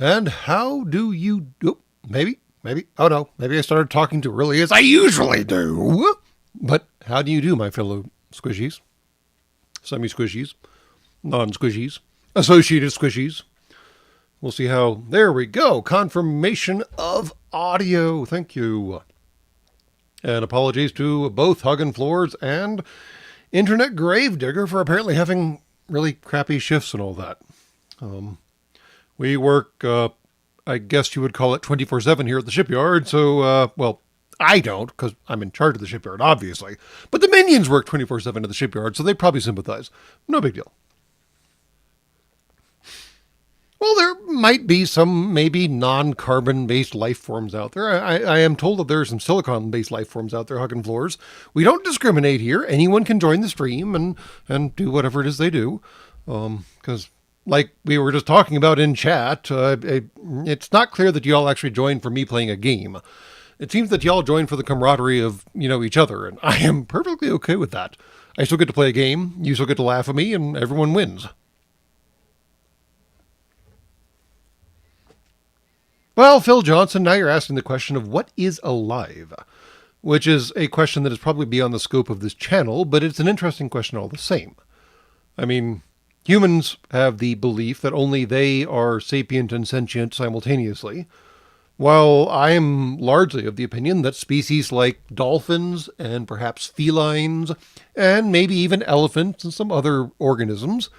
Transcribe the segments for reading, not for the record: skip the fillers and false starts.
And how do you do? Maybe. Oh no, maybe I started talking too early as I usually do. But how do you do, my fellow squishies? Semi-squishies, non-squishies, associated squishies. We'll see how... There we go. Confirmation of audio. Thank you. And apologies to both Huggin' Floors and Internet Gravedigger for apparently having really crappy shifts and all that. We work, I guess you would call it 24/7 here at the shipyard. So, well, I don't, because I'm in charge of the shipyard, obviously. But the minions work 24/7 at the shipyard, so they probably sympathize. No big deal. Well, there might be some maybe non-carbon-based life forms out there. I am told that there are some silicon-based life forms out there, Huggin' Floors. We don't discriminate here. Anyone can join the stream and do whatever it is they do. Because, like we were just talking about in chat, it's not clear that y'all actually joined for me playing a game. It seems that y'all joined for the camaraderie of, each other, and I am perfectly okay with that. I still get to play a game, you still get to laugh at me, and everyone wins. Well, Phil Johnson, now you're asking the question of what is alive, which is a question that is probably beyond the scope of this channel, but it's an interesting question all the same. I mean, humans have the belief that only they are sapient and sentient simultaneously, while I am largely of the opinion that species like dolphins and perhaps felines and maybe even elephants and some other organisms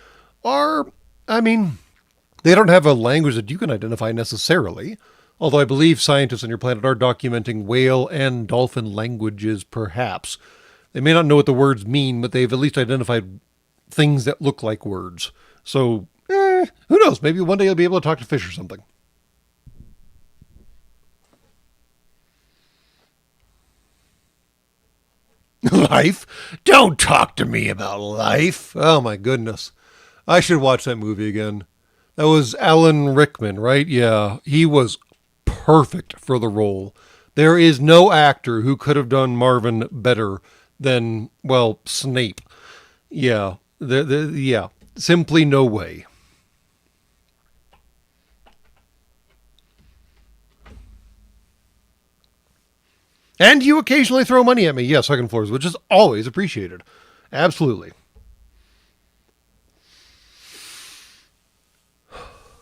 are, they don't have a language that you can identify necessarily, although I believe scientists on your planet are documenting whale and dolphin languages, perhaps. They may not know what the words mean, but they've at least identified things that look like words. So, who knows? Maybe one day you'll be able to talk to fish or something. Life? Don't talk to me about life. Oh my goodness. I should watch that movie again. That was Alan Rickman, right? Yeah, he was perfect for the role. There is no actor who could have done Marvin better than, well, Snape. Yeah, yeah, simply no way. And you occasionally throw money at me, yes, Huggin' Floors, which is always appreciated. Absolutely.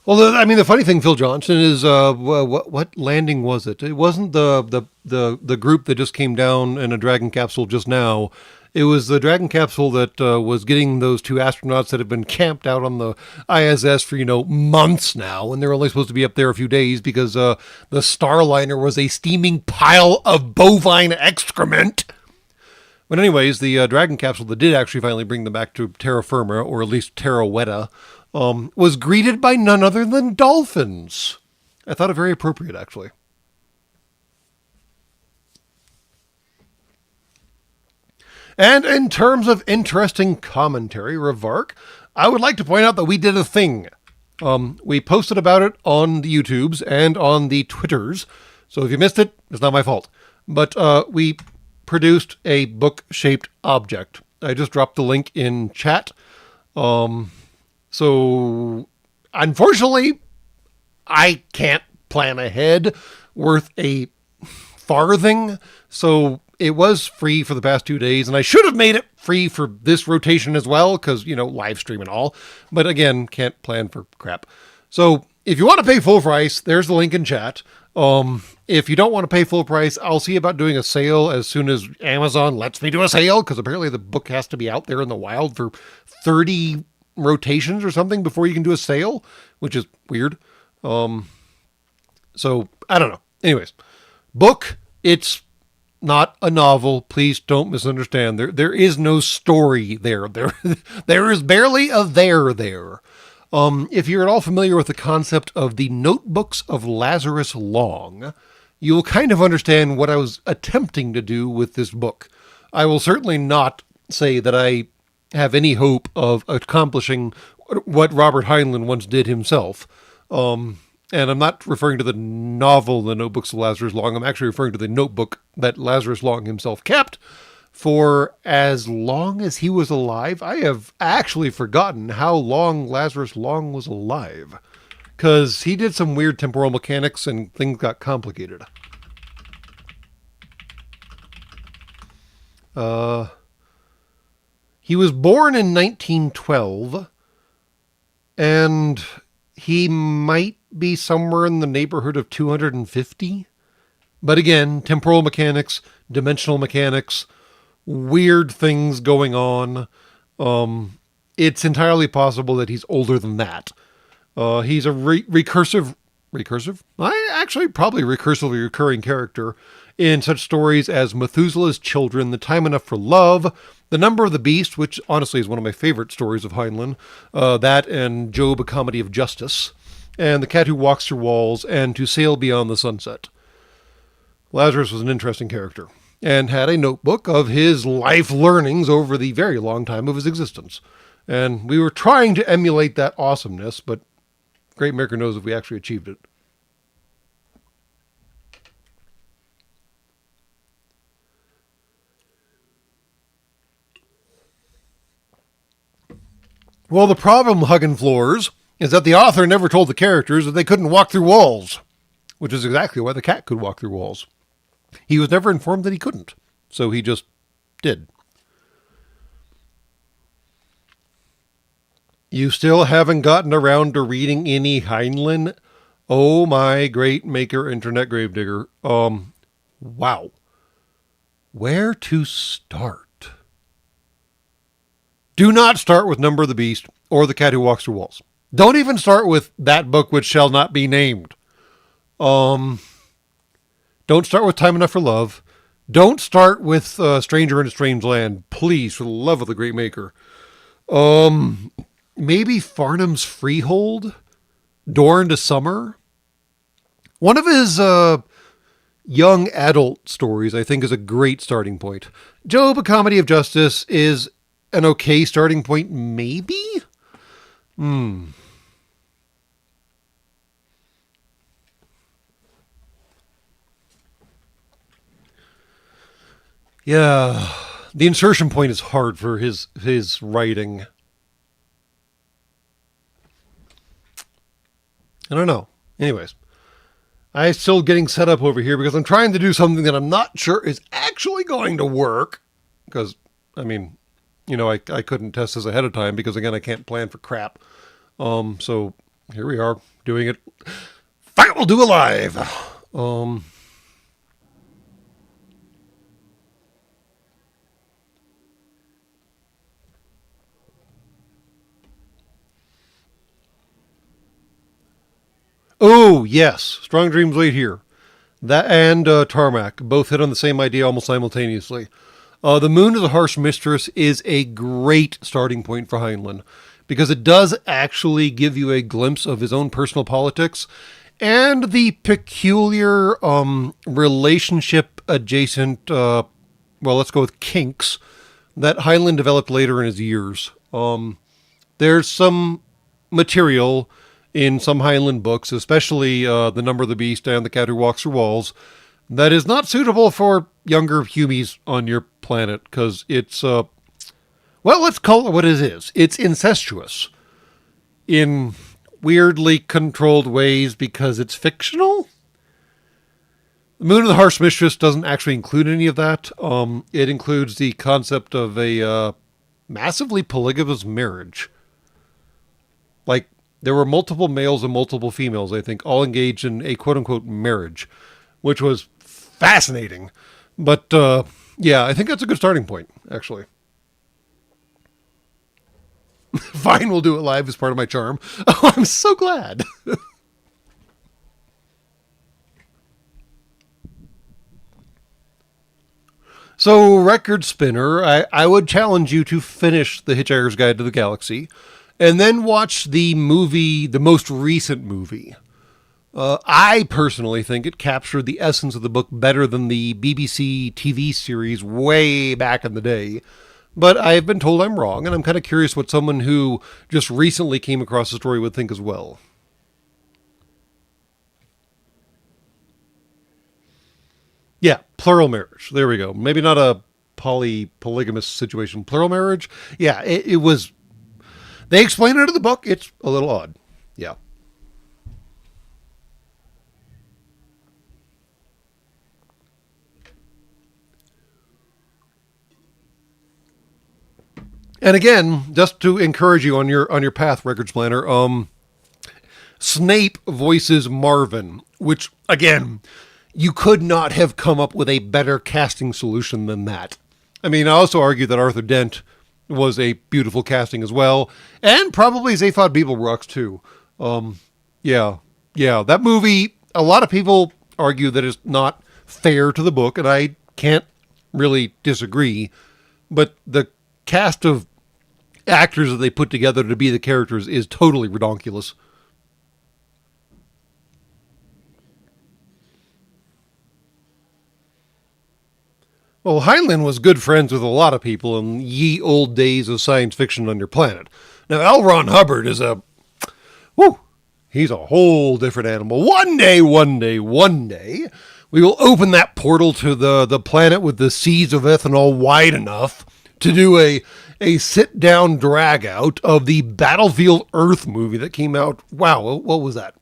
Well, the funny thing, Phil Johnson, is what landing was it? It wasn't the group that just came down in a Dragon capsule just now. It was the Dragon capsule that was getting those two astronauts that had been camped out on the ISS for, months now, and they're only supposed to be up there a few days because the Starliner was a steaming pile of bovine excrement. But anyways, the Dragon capsule that did actually finally bring them back to terra firma, or at least terra weta, was greeted by none other than dolphins. I thought it very appropriate, actually. And in terms of interesting commentary, Revark, I would like to point out that we did a thing. We posted about it on the YouTubes and on the Twitters, so if you missed it, it's not my fault. But we produced a book-shaped object. I just dropped the link in chat. So, unfortunately, I can't plan ahead worth a farthing. So, it was free for the past 2 days, and I should have made it free for this rotation as well, because, live stream and all. But again, can't plan for crap. So, if you want to pay full price, there's the link in chat. If you don't want to pay full price, I'll see about doing a sale as soon as Amazon lets me do a sale, because apparently the book has to be out there in the wild for 30 rotations or something before you can do a sale, which is weird. So I don't know. Anyways, book, it's not a novel. Please don't misunderstand. There is no story there. There is barely a there. If you're at all familiar with the concept of the Notebooks of Lazarus Long, you will kind of understand what I was attempting to do with this book. I will certainly not say that I have any hope of accomplishing what Robert Heinlein once did himself. And I'm not referring to the novel, The Notebooks of Lazarus Long. I'm actually referring to the notebook that Lazarus Long himself kept for as long as he was alive. I have actually forgotten how long Lazarus Long was alive, because he did some weird temporal mechanics and things got complicated. He was born in 1912, and he might be somewhere in the neighborhood of 250. But again, temporal mechanics, dimensional mechanics, weird things going on. It's entirely possible that he's older than that. He's a recursive, probably recursively recurring character in such stories as Methuselah's Children, The Time Enough for Love, The Number of the Beast, which honestly is one of my favorite stories of Heinlein, that and Job, A Comedy of Justice, and The Cat Who Walks Through Walls, and To Sail Beyond the Sunset. Lazarus was an interesting character, and had a notebook of his life learnings over the very long time of his existence. And we were trying to emulate that awesomeness, but Great Maker knows if we actually achieved it. Well, the problem, Huggin' Floors, is that the author never told the characters that they couldn't walk through walls, which is exactly why the cat could walk through walls. He was never informed that he couldn't, so he just did. You still haven't gotten around to reading any Heinlein? Oh my great maker, internet gravedigger. Wow. Where to start? Do not start with Number of the Beast or The Cat Who Walks Through Walls. Don't even start with That Book Which Shall Not Be Named. Don't start with Time Enough for Love. Don't start with Stranger in a Strange Land. Please, for the love of the great maker. Maybe Farnham's Freehold? Door into Summer? One of his young adult stories, I think, is a great starting point. Job, A Comedy of Justice is an okay starting point, maybe? Yeah, the insertion point is hard for his writing. I don't know. Anyways, I'm still getting set up over here because I'm trying to do something that I'm not sure is actually going to work. Because, I mean, I couldn't test this ahead of time because, again, I can't plan for crap. So here we are doing it. Fine, we'll do it live. Oh, yes. Strong Dreams Wait Here. That and Tarmac both hit on the same idea almost simultaneously. The Moon is a Harsh Mistress is a great starting point for Heinlein because it does actually give you a glimpse of his own personal politics and the peculiar relationship adjacent, let's go with kinks, that Heinlein developed later in his years. There's some material in some Heinlein books, especially The Number of the Beast and The Cat Who Walks Through Walls, that is not suitable for younger humies on your planet, because it's, let's call it what it is. It's incestuous in weirdly controlled ways because it's fictional. The Moon of the Harsh Mistress doesn't actually include any of that. It includes the concept of a massively polygamous marriage. Like, there were multiple males and multiple females, I think, all engaged in a quote-unquote marriage, which was fascinating. But, I think that's a good starting point, actually. Fine, we'll do it live as part of my charm. Oh, I'm so glad. So, Record Spinner, I would challenge you to finish The Hitchhiker's Guide to the Galaxy and then watch the movie, the most recent movie. I personally think it captured the essence of the book better than the BBC TV series way back in the day. But I've been told I'm wrong, and I'm kind of curious what someone who just recently came across the story would think as well. Yeah, plural marriage. There we go. Maybe not a polygamous situation. Plural marriage? Yeah, it was... They explain it in the book. It's a little odd. Yeah. And again, just to encourage you on your path, Records Planner, Snape voices Marvin, which, again, you could not have come up with a better casting solution than that. I mean, I also argue that Arthur Dent was a beautiful casting as well, and probably Zaphod Beeblebrox too. Yeah, that movie, a lot of people argue that it's not fair to the book, and I can't really disagree, but the cast of actors that they put together to be the characters is totally redonkulous. Well, Heinlein was good friends with a lot of people in ye old days of science fiction on your planet. Now, L. Ron Hubbard is he's a whole different animal. One day, we will open that portal to the planet with the seas of ethanol wide enough to do a sit-down drag-out of the Battlefield Earth movie that came out, what was that?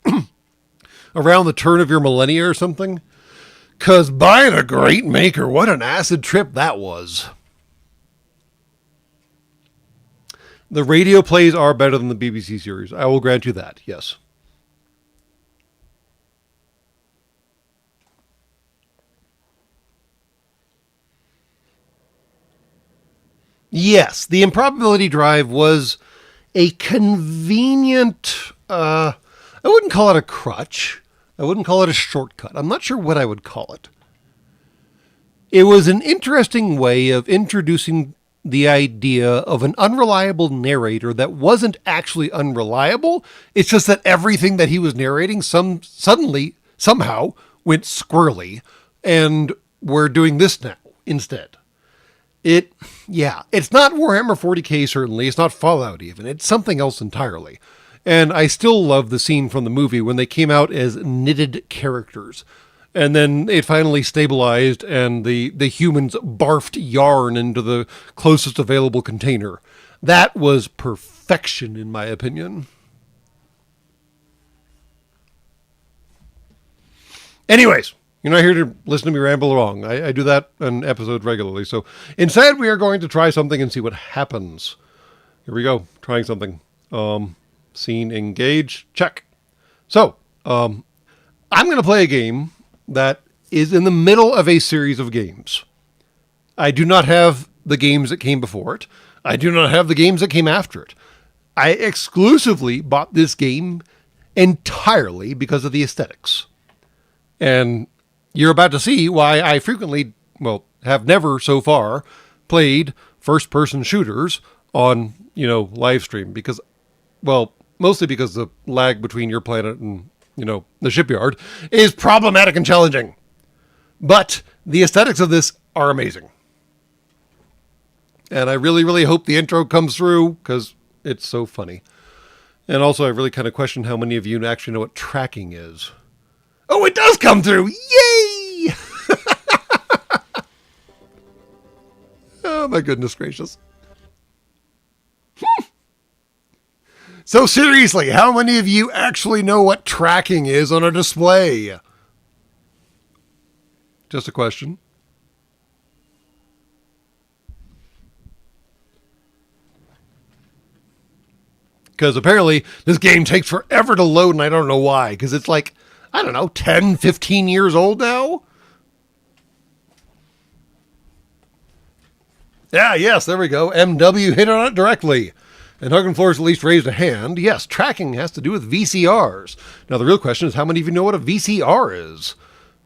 Around the turn of your millennia or something? 'Cause by the great maker, what an acid trip that was. The radio plays are better than the BBC series. I will grant you that, yes. Yes, the improbability drive was a convenient, I wouldn't call it a crutch. I wouldn't call it a shortcut. I'm not sure what I would call it. It was an interesting way of introducing the idea of an unreliable narrator that wasn't actually unreliable. It's just that everything that he was narrating suddenly, somehow, went squirrely, and we're doing this now instead. It's not Warhammer 40k, certainly. It's not Fallout even. It's something else entirely. And I still love the scene from the movie when they came out as knitted characters. And then it finally stabilized and the humans barfed yarn into the closest available container. That was perfection, in my opinion. Anyways, you're not here to listen to me ramble along. I do that on episodes regularly. So instead, we are going to try something and see what happens. Here we go. Trying something. Scene engage. Check. So, I'm going to play a game that is in the middle of a series of games. I do not have the games that came before it. I do not have the games that came after it. I exclusively bought this game entirely because of the aesthetics. And you're about to see why I frequently, have never so far played first-person shooters on, live stream. Because, mostly because the lag between your planet and, the shipyard is problematic and challenging. But the aesthetics of this are amazing. And I really, really hope the intro comes through because it's so funny. And also, I really kind of question how many of you actually know what tracking is. Oh, it does come through! Yay! Oh, my goodness gracious. So seriously, how many of you actually know what tracking is on a display? Just a question. Because apparently this game takes forever to load, and I don't know why. Because it's like, 10, 15 years old now? Yeah, yes, there we go. MW hit on it directly. And Huggin Floors at least raised a hand. Yes, tracking has to do with VCRs. Now, the real question is how many of you know what a VCR is?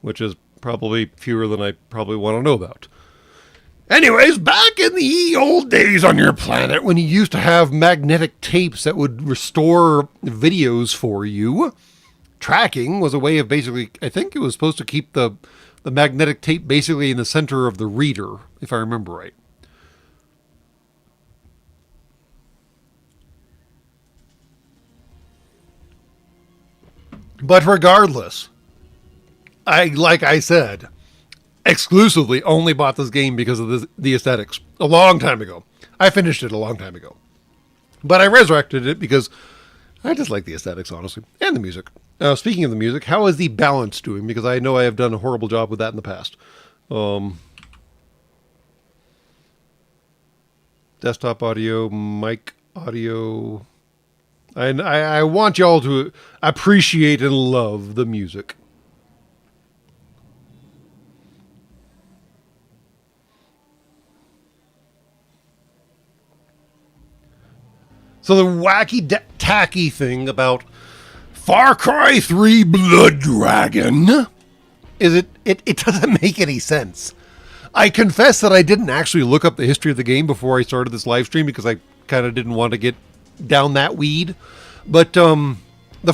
Which is probably fewer than I probably want to know about. Anyways, back in the old days on your planet, when you used to have magnetic tapes that would restore videos for you, tracking was a way of basically, I think it was supposed to keep the magnetic tape basically in the center of the reader, if I remember right. But regardless, like I said, exclusively only bought this game because of the aesthetics a long time ago. I finished it a long time ago. But I resurrected it because I just like the aesthetics, honestly, and the music. Speaking of the music, how is the balance doing? Because I know I have done a horrible job with that in the past. desktop audio, mic audio. And I want y'all to appreciate and love the music. So the wacky, tacky thing about Far Cry 3 Blood Dragon is it doesn't make any sense. I confess that I didn't actually look up the history of the game before I started this live stream because I kind of didn't want to get down that weed. But the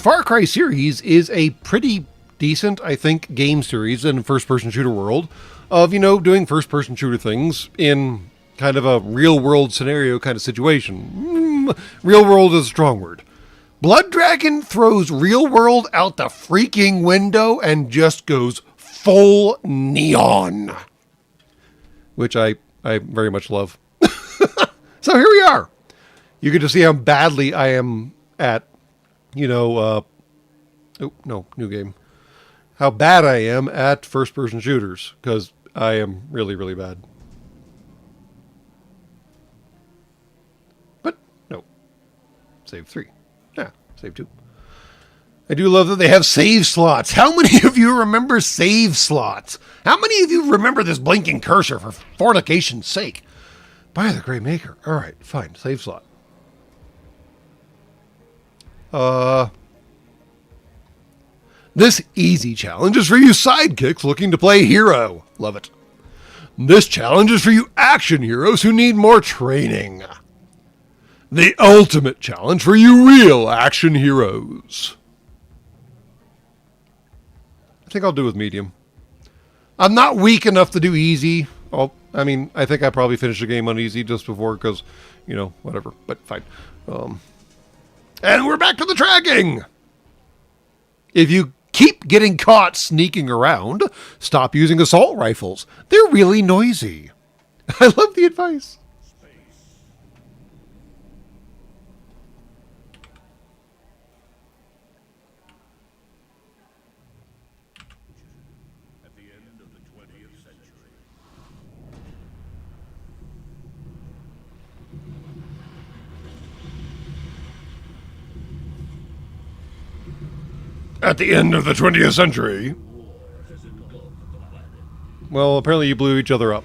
Far Cry series is a pretty decent, I think, game series in first-person shooter world of, doing first-person shooter things in kind of a real-world scenario kind of situation. Real world is a strong word. Blood Dragon throws real world out the freaking window and just goes full neon. Which I very much love. So here we are. You get to see how badly I am at, oh, no, new game. How bad I am at first-person shooters, because I am really, really bad. But, no. Save 3. Yeah, save 2. I do love that they have save slots. How many of you remember save slots? How many of you remember this blinking cursor for fornication's sake? By the great maker. All right, fine. Save slot. This easy challenge is for you sidekicks looking to play hero. Love it. This challenge is for you action heroes who need more training. The ultimate challenge for you real action heroes. I think I'll do with medium. I'm not weak enough to do easy. I think I probably finished the game on easy just before because, whatever. But fine. And we're back to the tracking. If you keep getting caught sneaking around, stop using assault rifles. They're really noisy. I love the advice. At the end of the 20th century. Well, apparently you blew each other up.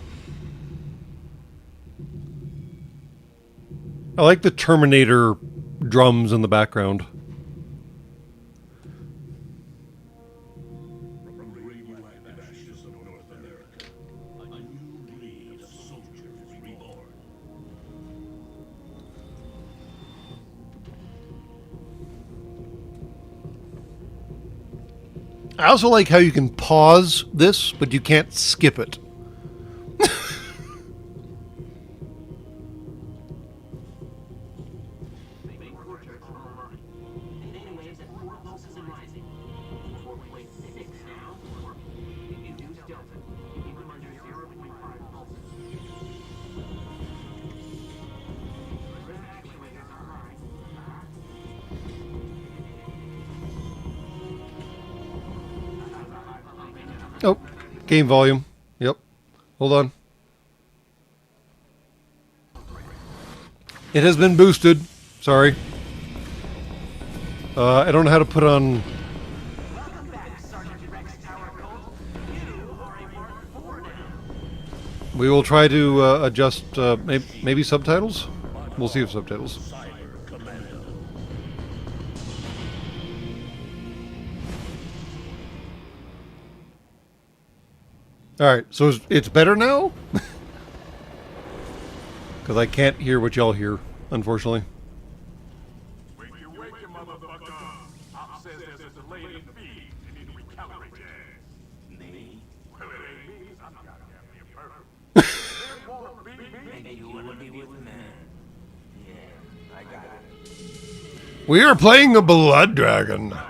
I like the Terminator drums in the background. I also like how you can pause this, but you can't skip it. Oh, game volume. Yep. Hold on. It has been boosted. Sorry. I don't know how to put on... We will try to adjust maybe subtitles? We'll see if subtitles. Alright, so it's better now? Because I can't hear what y'all hear, unfortunately. We are playing the Blood Dragon. Mission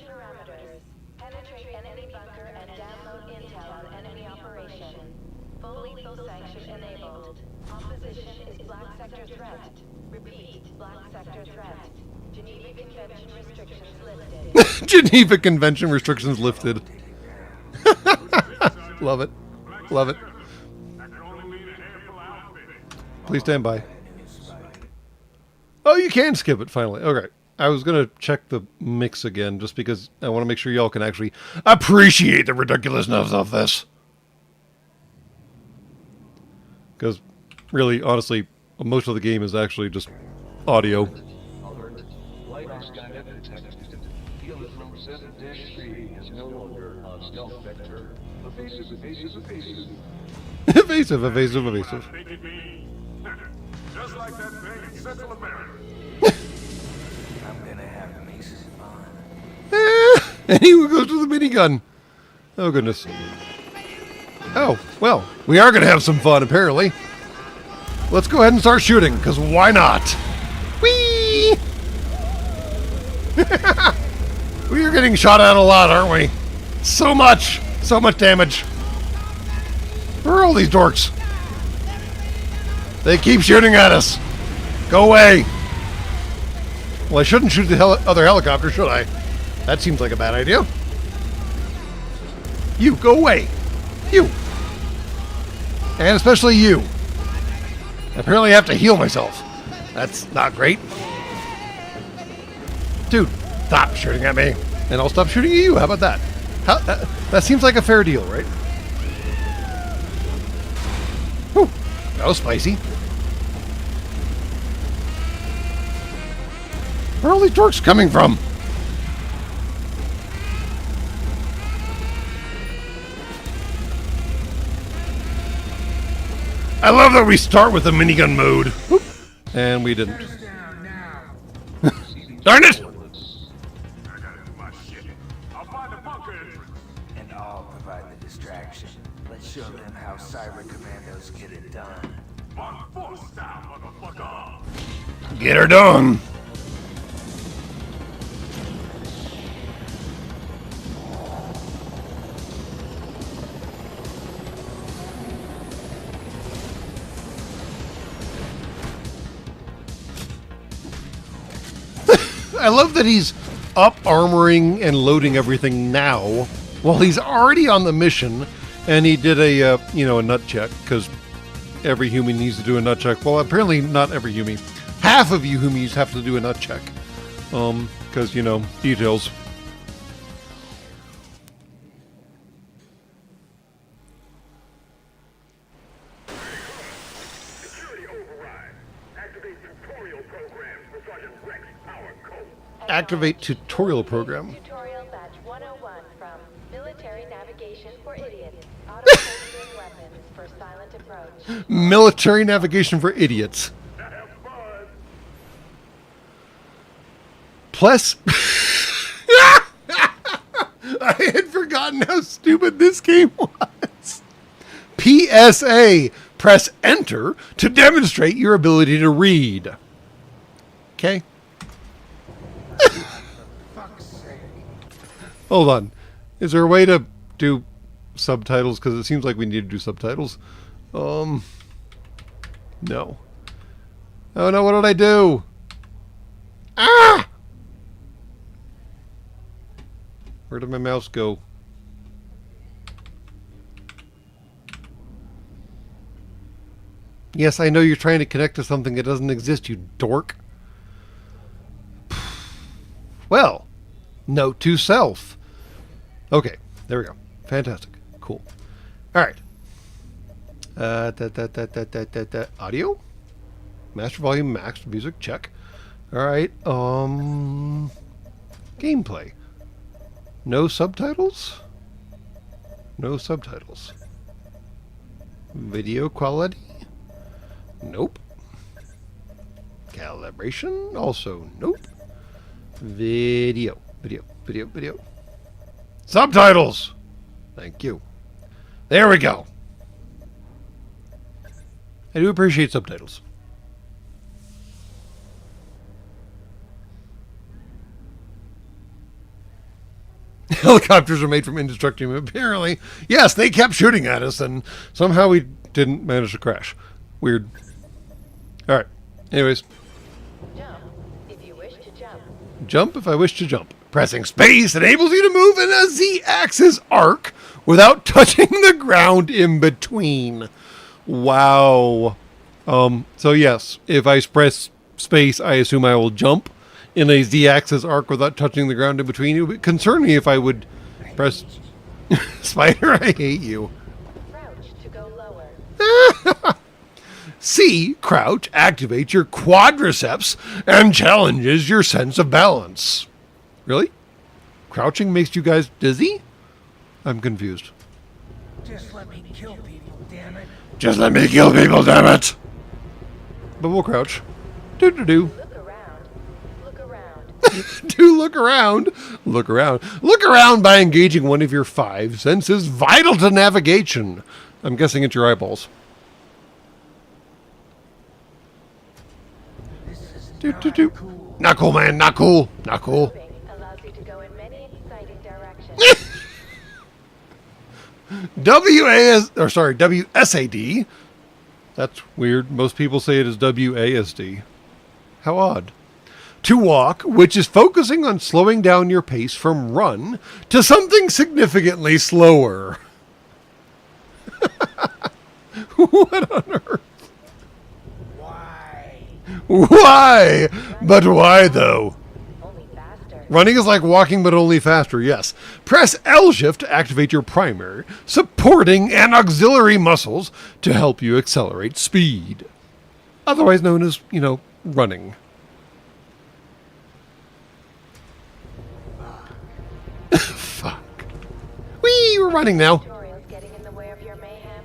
parameters. Penetrate enemy bunker and download intel on enemy operation. Full lethal sanction enabled. Opposition is Black Sector threat. Repeat, Black Sector threat. Geneva Convention restrictions lifted. Geneva Convention restrictions lifted. Love it. Love it. Please stand by. Oh, you can skip it, finally. Okay. I was going to check the mix again, just because I want to make sure y'all can actually appreciate the ridiculousness of this. Because, really, honestly, most of the game is actually just audio. Light Skynet detected. Helium 7-3 is no longer a stealth vector. Evasive, evasive, evasive. Evasive, evasive, evasive. Just like that thing in Central America. I'm gonna have me some fun. And he goes to the minigun. Oh, goodness. Oh, well, we are going to have some fun, apparently. Let's go ahead and start shooting, because why not? Whee! We are getting shot at a lot, aren't we? So much damage. Where are all these dorks? They keep shooting at us. Go away. Well, I shouldn't shoot the other helicopter, should I? That seems like a bad idea. You, go away. You. And especially you. Apparently I have to heal myself. That's not great. Dude, stop shooting at me. And I'll stop shooting at you. How about that? That seems like a fair deal, right? Whew, that was spicy. Where are all these dorks coming from? I love that we start with the minigun mode. Whoop. And we didn't. Darn it! I gotta do my shit. I'll find the bunker entrance. And I'll provide the distraction. Let's show them how cyber commandos get it done. On force style, motherfucker. Get her done. I love that he's up armoring and loading everything now while he's already on the mission, and he did a a nut check, because every human needs to do a nut check. Well, apparently not every human. Half of you humies have to do a nut check, because details. Security override. Activate tutorial programs for Sergeant Rex Power Code. Activate tutorial program. Tutorial batch 101 from Military Navigation for Idiots. Auto-holding weapons for silent approach. Military navigation for idiots. Have fun. Plus, I had forgotten how stupid this game was. PSA, press enter to demonstrate your ability to read. Okay. Hold on. Is there a way to do subtitles? Because it seems like we need to do subtitles. No. Oh no, what did I do? Ah! Where did my mouse go? Yes, I know you're trying to connect to something that doesn't exist, you dork. Well, note to self. Okay, there we go. Fantastic. Cool. All right. Audio? Master volume max. Music, check. All right. Gameplay. No subtitles? No subtitles. Video quality? Nope. Calibration? Also nope. Video. Subtitles! Thank you. There we go. I do appreciate subtitles. Helicopters are made from indestructible. Apparently, yes, they kept shooting at us, and somehow we didn't manage to crash. Weird. All right. Anyways, Jump if you wish to jump. jump if I wish to jump. Pressing space enables you to move in a Z-axis arc without touching the ground in between. Wow. So yes, if I press space, I assume I will jump in a z-axis arc without touching the ground in between. It would concern me if I would press Spider. I hate you. Crouch to go lower. C, crouch, activates your quadriceps and challenges your sense of balance. Really? Crouching makes you guys dizzy? I'm confused. Just let me kill people, damn it. Just let me kill people, damn it! But we'll crouch. Do-do-do. Look around. Look around. Do look around. Look around. Look around by engaging one of your 5 senses vital to navigation. I'm guessing it's your eyeballs. This is Do-do-do. not cool. Not cool, man. Not cool. Not cool. Moving allows you to go in many exciting directions. WSAD. That's weird. Most people say it is WASD. How odd. To walk, which is focusing on slowing down your pace from run to something significantly slower. What on earth? Why? Why? But why though? Only faster. Running is like walking, but only faster, yes. Press L shift to activate your primary, supporting, and auxiliary muscles to help you accelerate speed. Otherwise known as, running. Fuck. Whee, we're running now. Tutorials getting in the way of your mayhem.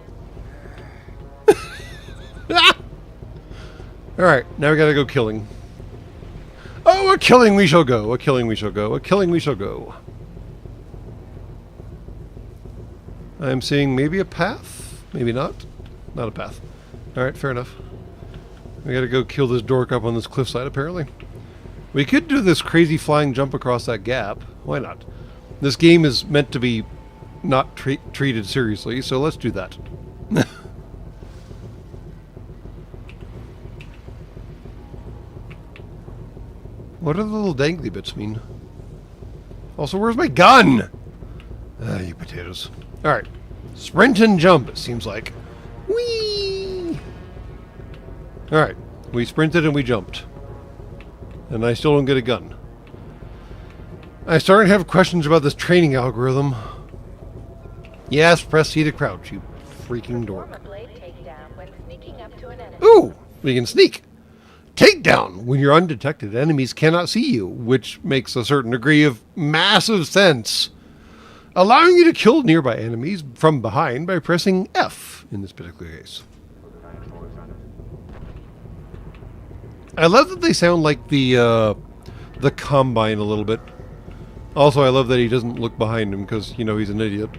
Alright, now we gotta go killing. Oh, a killing we shall go, a killing we shall go, a killing we shall go. I'm seeing maybe a path? Maybe not. Not a path. Alright, fair enough. We gotta go kill this dork up on this cliffside, apparently. We could do this crazy flying jump across that gap. Why not? This game is meant to be not treated seriously, so let's do that. What do the little dangly bits mean? Also, where's my gun? Ah, you potatoes. Alright. Sprint and jump, it seems like. Whee! Alright. We sprinted and we jumped. And I still don't get a gun. I started to have questions about this training algorithm. Yes, press C to crouch, you freaking Perform a dork. blade takedown when sneaking up to an enemy. Ooh! We can sneak. Takedown. When you're undetected, enemies cannot see you, which makes a certain degree of massive sense. Allowing you to kill nearby enemies from behind by pressing F in this particular case. I love that they sound like the Combine a little bit. Also, I love that he doesn't look behind him because, he's an idiot.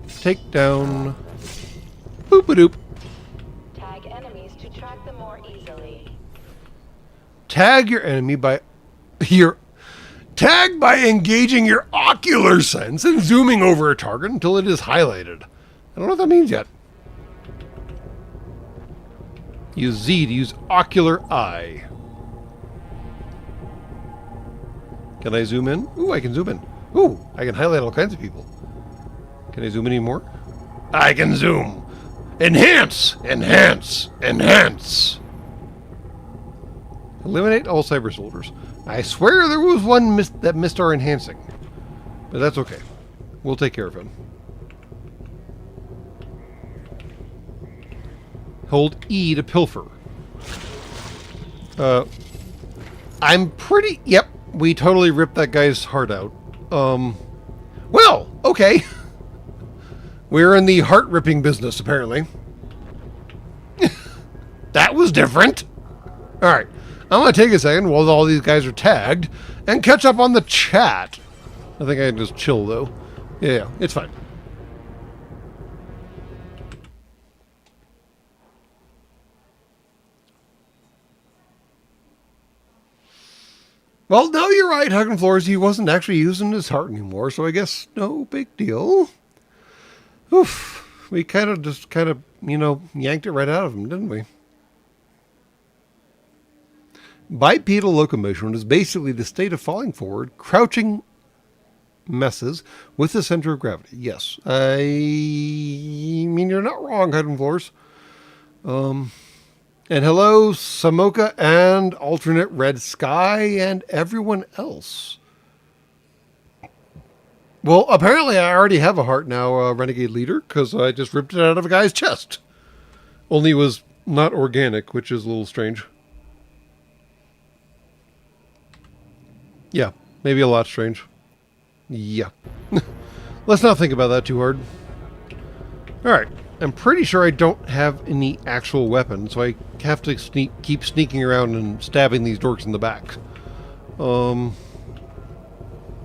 Takedown. Boop-a-doop. Tag enemies to track them more easily. Tag your enemy by tag by engaging your ocular sense and zooming over a target until it is highlighted. I don't know what that means yet. Use Z to use ocular eye. Can I zoom in? Ooh, I can zoom in. Ooh, I can highlight all kinds of people. Can I zoom any more? I can zoom. Enhance! Enhance! Enhance! Eliminate all cyber soldiers. I swear there was one that missed our enhancing. But that's okay. We'll take care of him. Hold E to pilfer. I'm pretty... Yep, we totally ripped that guy's heart out. Well, okay. We're in the heart-ripping business, apparently. That was different. Alright. I'm going to take a second while all these guys are tagged and catch up on the chat. I think I can just chill, though. Yeah, it's fine. Well, no, you're right, Hugging Floors. He wasn't actually using his heart anymore, so I guess no big deal. Oof. We kind of, yanked it right out of him, didn't we? Bipedal locomotion is basically the state of falling forward, crouching messes with the center of gravity. Yes. I mean, you're not wrong, Hugging Floors. And hello, Samoka and Alternate Red Sky and everyone else. Well, apparently I already have a heart now, Renegade Leader, because I just ripped it out of a guy's chest. Only it was not organic, which is a little strange. Yeah, maybe a lot strange. Yeah. Let's not think about that too hard. Alright, I'm pretty sure I don't have any actual weapons, so I have to keep sneaking around and stabbing these dorks in the back.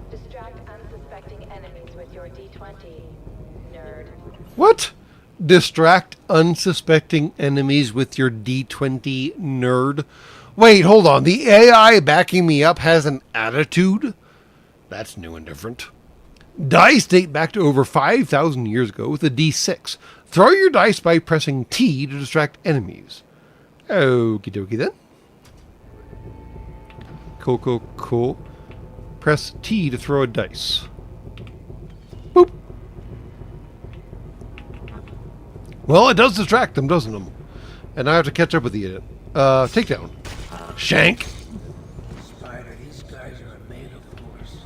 Distract unsuspecting enemies with your D20, nerd. What? Distract unsuspecting enemies with your D20, nerd? Wait, hold on. The AI backing me up has an attitude? That's new and different. Dice date back to over 5,000 years ago with a D6. Throw your dice by pressing T to distract enemies. Okie dokie then. Cool, cool, cool. Press T to throw a dice. Boop. Well, it does distract them, doesn't it? And I have to catch up with the idiot. Takedown. Shank. Spider, these guys are made of force.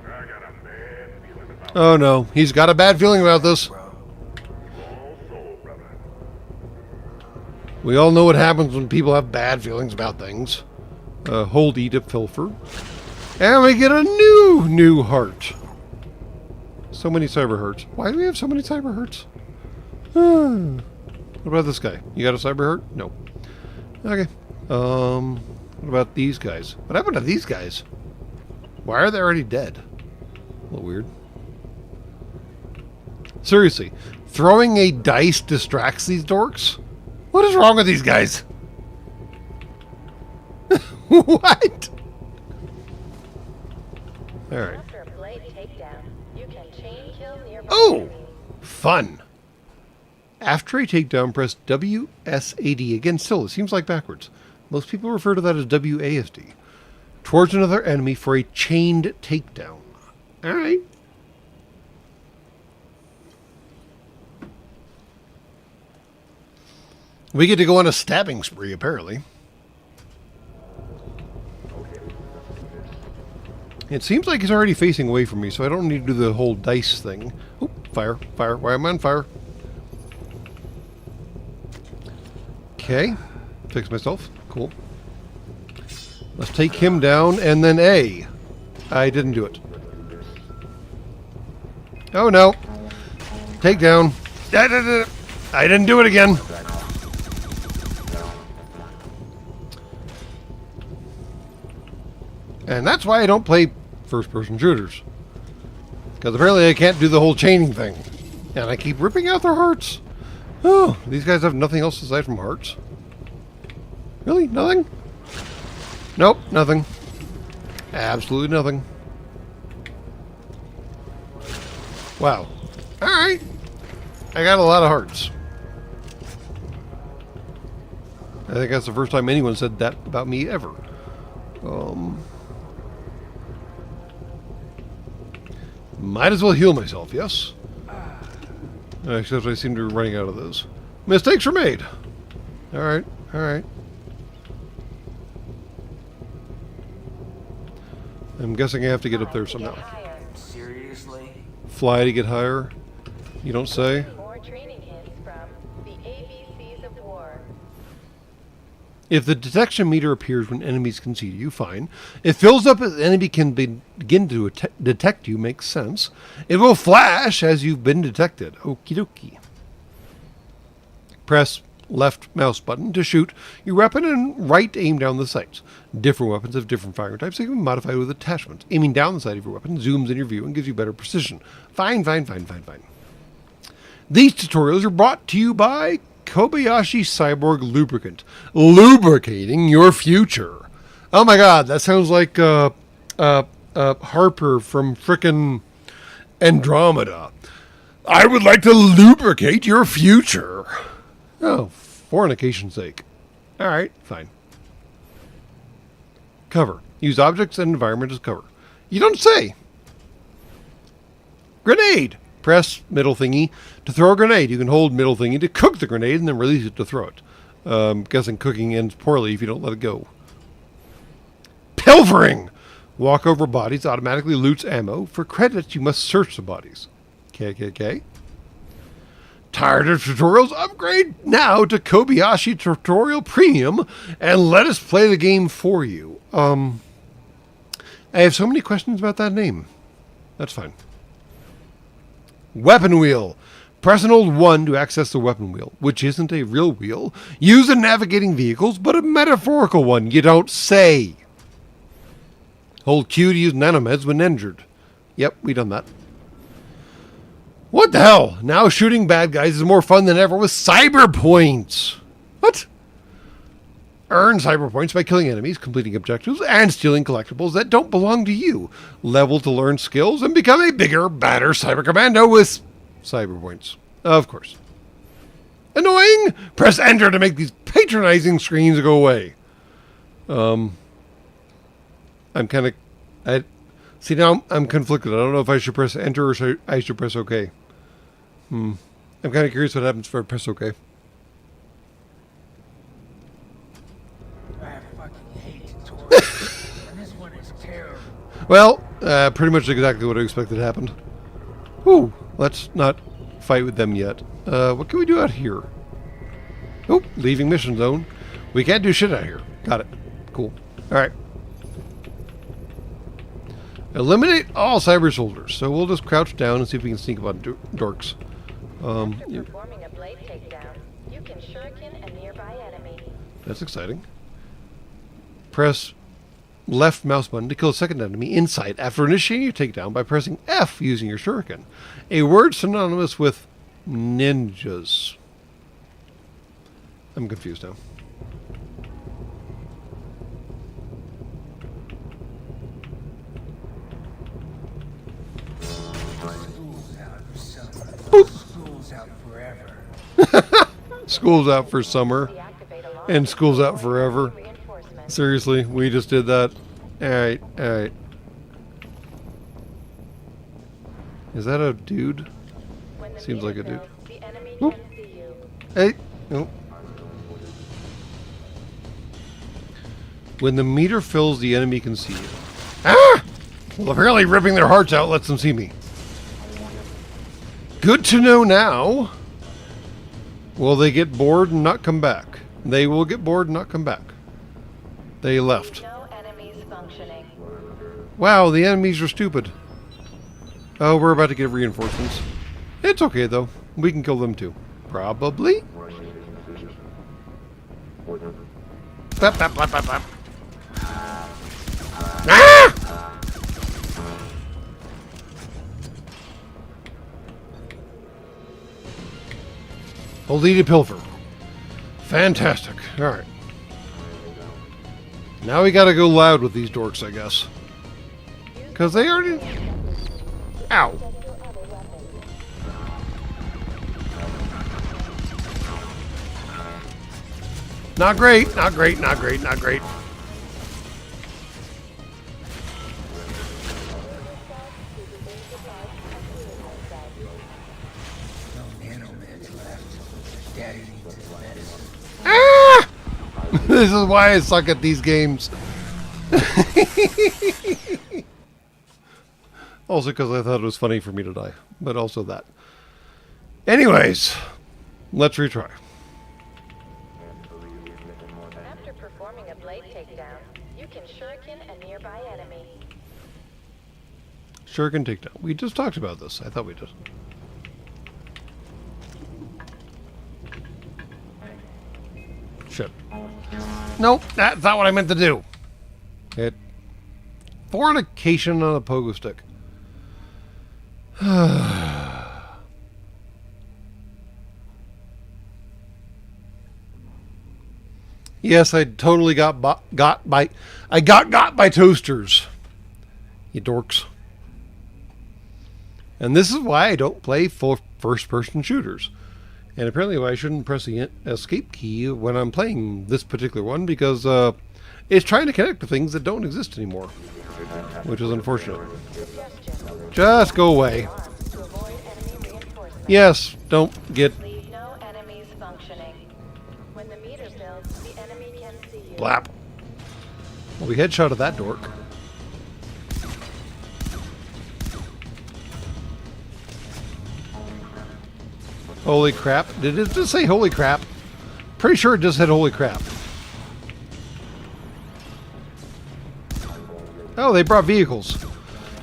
I got a bad feeling about Oh no, he's got a bad feeling about this. all soul, brother. We all know what happens when people have bad feelings about things. Hold E to pilfer. And we get a new heart. So many cyber hearts. Why do we have so many cyber hearts? What about this guy? You got a cyber heart? No. Okay. What about these guys? What happened to these guys? Why are they already dead? A little weird. Seriously, throwing a dice distracts these dorks? What is wrong with these guys? What? Alright. After a blade takedown, you can chain kill nearby Oh! enemies. Fun. After a takedown, press WSAD. Again, still, it seems like backwards. Most people refer to that as WASD. Towards another enemy for a chained takedown. Alright. We get to go on a stabbing spree, apparently. It seems like he's already facing away from me, so I don't need to do the whole dice thing. Oh, fire, fire. Why am I on fire? Okay. Fix myself. Cool. Let's take him down, and then A. I didn't do it. Oh, no. Take down. I didn't do it again. And that's why I don't play first-person shooters. Because apparently I can't do the whole chaining thing. And I keep ripping out their hearts. Oh, these guys have nothing else aside from hearts? Really? Nothing? Nope, nothing. Absolutely nothing. Wow. Alright. I got a lot of hearts. I think that's the first time anyone said that about me ever. Might as well heal myself, yes? Except I seem to be running out of those. Mistakes were made. Alright, alright. I'm guessing I have to get up there somehow. Seriously? Fly to get higher? You don't say? More training hints from the ABCs of War. If the detection meter appears when enemies can see you, fine. It fills up as the enemy can begin to detect you, makes sense. It will flash as you've been detected. Okie dokie. Press left mouse button to shoot your weapon and right aim down the sights. Different weapons have different firing types, so you can be modified with attachments. Aiming down the sight of your weapon zooms in your view and gives you better precision. Fine, fine, fine, fine, fine. These tutorials are brought to you by Kobayashi Cyborg Lubricant. Lubricating your future. Oh my god, that sounds like Harper from frickin' Andromeda. I would like to lubricate your future. Oh, fornication's sake. Alright, fine. Cover. Use objects and environment as cover. You don't say. Grenade. Press middle thingy to throw a grenade. You can hold middle thingy to cook the grenade and then release it to throw it. Guessing cooking ends poorly if you don't let it go. Pilfering! Walk over bodies automatically loots ammo. For credits, you must search the bodies. KKK. Tired of tutorials? Upgrade now to Kobayashi Tutorial Premium and let us play the game for you. I have so many questions about that name. That's fine. Weapon wheel. Press and hold 1 to access the weapon wheel, which isn't a real wheel used in navigating vehicles, but a metaphorical one. You don't say. Hold Q to use nanomeds when injured. Yep, we done that. What the hell? Now shooting bad guys is more fun than ever with cyber points. What? Earn cyber points by killing enemies, completing objectives, and stealing collectibles that don't belong to you. Level to learn skills and become a bigger, badder cyber commando with cyber points. Of course. Annoying? Press enter to make these patronizing screens go away. I'm kind of... See, now I'm conflicted. I don't know if I should press enter or I should press OK. I'm kind of curious what happens if I press OK. I fucking hate tutorials. And this one is terrible. Well, pretty much exactly what I expected happened. Whew, let's not fight with them yet. What can we do out here? Oh, leaving mission zone. We can't do shit out here. Got it. Cool. Alright. Eliminate all cyber soldiers. So we'll just crouch down and see if we can sneak up on dorks. After performing a blade takedown, you can shuriken a nearby enemy. That's exciting. Press left mouse button to kill a second enemy in sight after initiating your takedown by pressing F using your shuriken. A word synonymous with ninjas. I'm confused now. School's out forever. School's out for summer and school's out forever. Seriously, we just did that. Alright, alright. Is that a dude? Seems like a dude. Whoop. Hey. Oh. When the meter fills, the enemy can see you. Ah! Well, apparently ripping their hearts out lets them see me. Good to know now. Will they get bored and not come back? They will get bored and not come back. They left. No enemies functioning. Wow, the enemies are stupid. Oh, we're about to get reinforcements. It's okay, though. We can kill them, too. Probably. Bap, bap, bap, bap, bap. Ah! Hold E to pilfer. Fantastic. Alright. Now we gotta go loud with these dorks, I guess. Because they already... Ow. Not great, not great, not great, not great. No nanomeds left. Daddy needs his medicine. Ah! This is why I suck at these games. Also because I thought it was funny for me to die. But also that. Anyways, let's retry. After performing a blade takedown, you can shuriken a nearby enemy. Shuriken takedown. We just talked about this. I thought we did. Shit. Nope, that's not what I meant to do. It. Fornication on a pogo stick. Yes, I totally got by toasters. You dorks. And this is why I don't play first-person shooters. And apparently why I shouldn't press the escape key when I'm playing this particular one, because it's trying to connect to things that don't exist anymore. Which is unfortunate. Just go away. Yes, don't get... Leave no enemies functioning. When the meter Blap. Well, we headshotted that dork. Holy crap. Did it just say holy crap? Pretty sure it just said holy crap. Oh, they brought vehicles.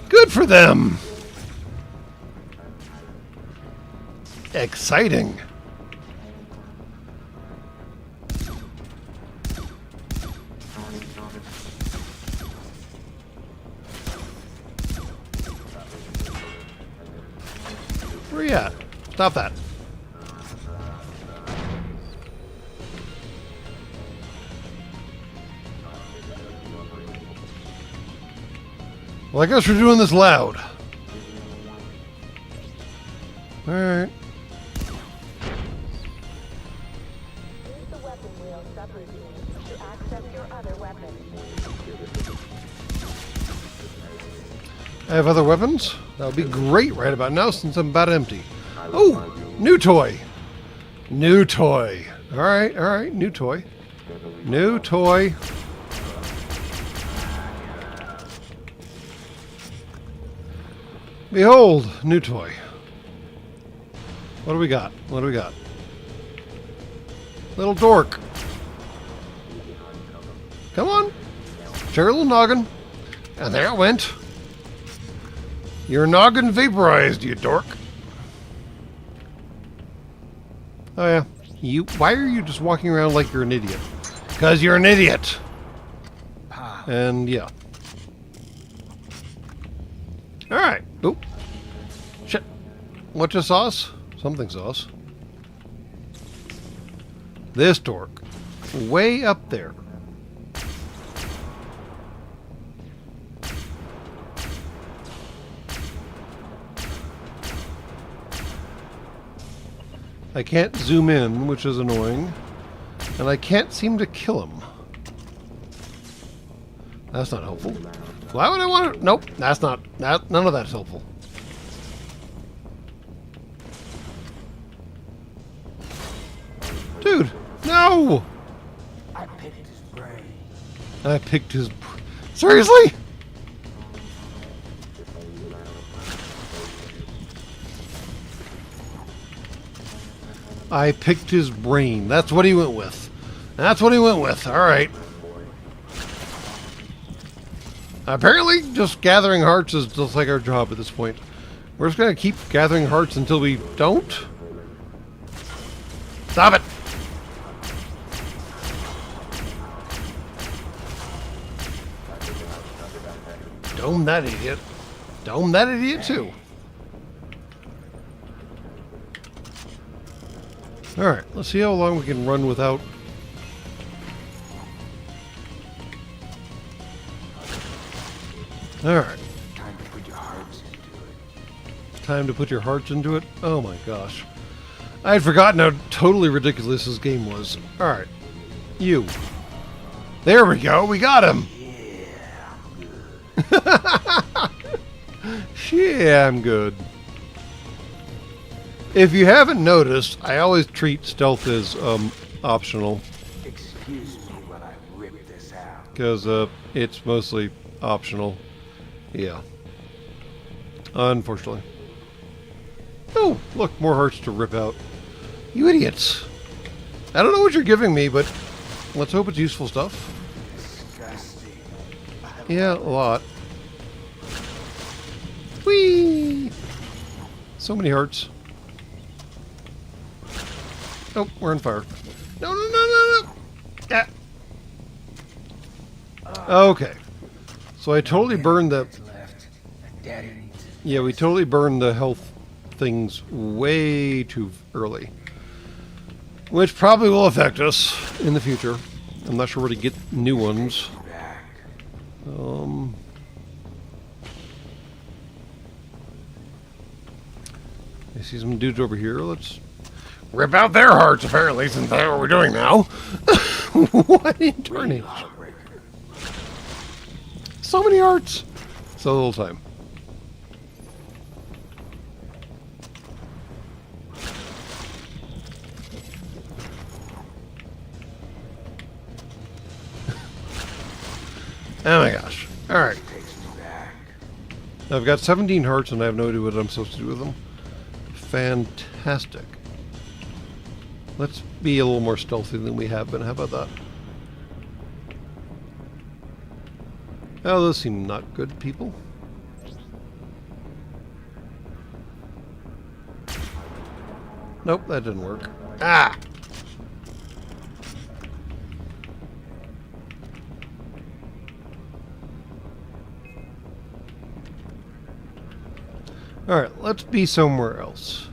Good for them. Exciting. Where you at? Stop that. Well, I guess we're doing this loud. Alright. Use the weapon wheel subroutine to access your other weapons. I have other weapons? That would be great right about now since I'm about empty. Oh! New toy! New toy. Alright, alright. New toy. New toy. Behold, new toy. What do we got? What do we got? Little dork. Come on. Check your little noggin. And there it went. Your noggin vaporized, you dork. Oh yeah. Why are you just walking around like you're an idiot? Because you're an idiot. And yeah. Alright. Oop. Shit. What's your sauce? Something sauce. This dork. Way up there. I can't zoom in, which is annoying. And I can't seem to kill him. That's not helpful. Why would I want to... Nope, that's not... none of that's helpful. Dude, no! I picked his brain. I picked his... Seriously? I picked his brain. That's what he went with. That's what he went with. Alright. Apparently, just gathering hearts is just like our job at this point. We're just going to keep gathering hearts until we don't. Stop it! Dome that idiot. Dome that idiot too. Alright, let's see how long we can run without... Alright. Time to put your hearts into it. Time to put your hearts into it? Oh my gosh. I had forgotten how totally ridiculous this game was. Alright. You. There we go, we got him! Yeah, I'm good. If you haven't noticed, I always treat stealth as optional. Excuse me while I rip this out. Because it's mostly optional. Yeah. Unfortunately. Oh, look, more hearts to rip out. You idiots. I don't know what you're giving me, but let's hope it's useful stuff. Disgusting. Yeah, a lot. Whee! So many hearts. Oh, we're on fire. No, no, no, no, no! Ah. Okay. So I totally burned the... That's left. And Daddy needs it. Yeah, we totally burned the health things way too early. Which probably will affect us in the future. I'm not sure where to get new ones. Back. I see some dudes over here. Let's rip out their hearts, apparently, since that's what we're doing now. What in tarnation? Heartbreaker. So many hearts. So little time. Oh my gosh. Alright. Takes me back. I've got 17 hearts and I have no idea what I'm supposed to do with them. Fantastic. Let's be a little more stealthy than we have been. How about that? Oh, those seem not good people. Nope, that didn't work. Ah! Alright, let's be somewhere else.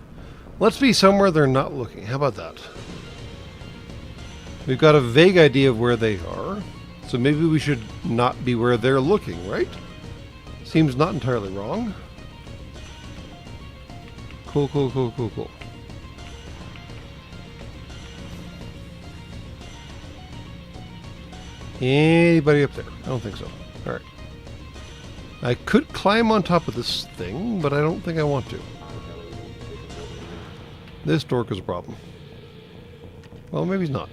Let's be somewhere they're not looking. How about that? We've got a vague idea of where they are, so maybe we should not be where they're looking, right? Seems not entirely wrong. Cool, cool, cool, cool, cool. Anybody up there? I don't think so. Alright. I could climb on top of this thing, but I don't think I want to. This dork is a problem. Well, maybe he's not.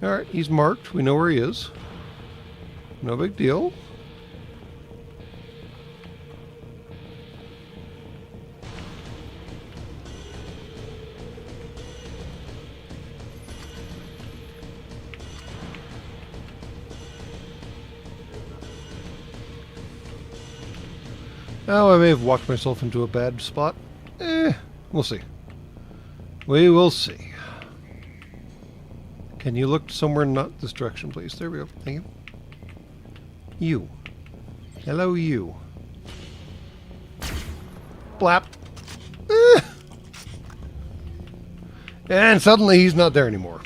Alright, he's marked. We know where he is. No big deal. Oh, I may have walked myself into a bad spot. We'll see. We will see. Can you look somewhere not this direction, please? There we go. Thank you. You. Hello, you. Blap. And suddenly he's not there anymore.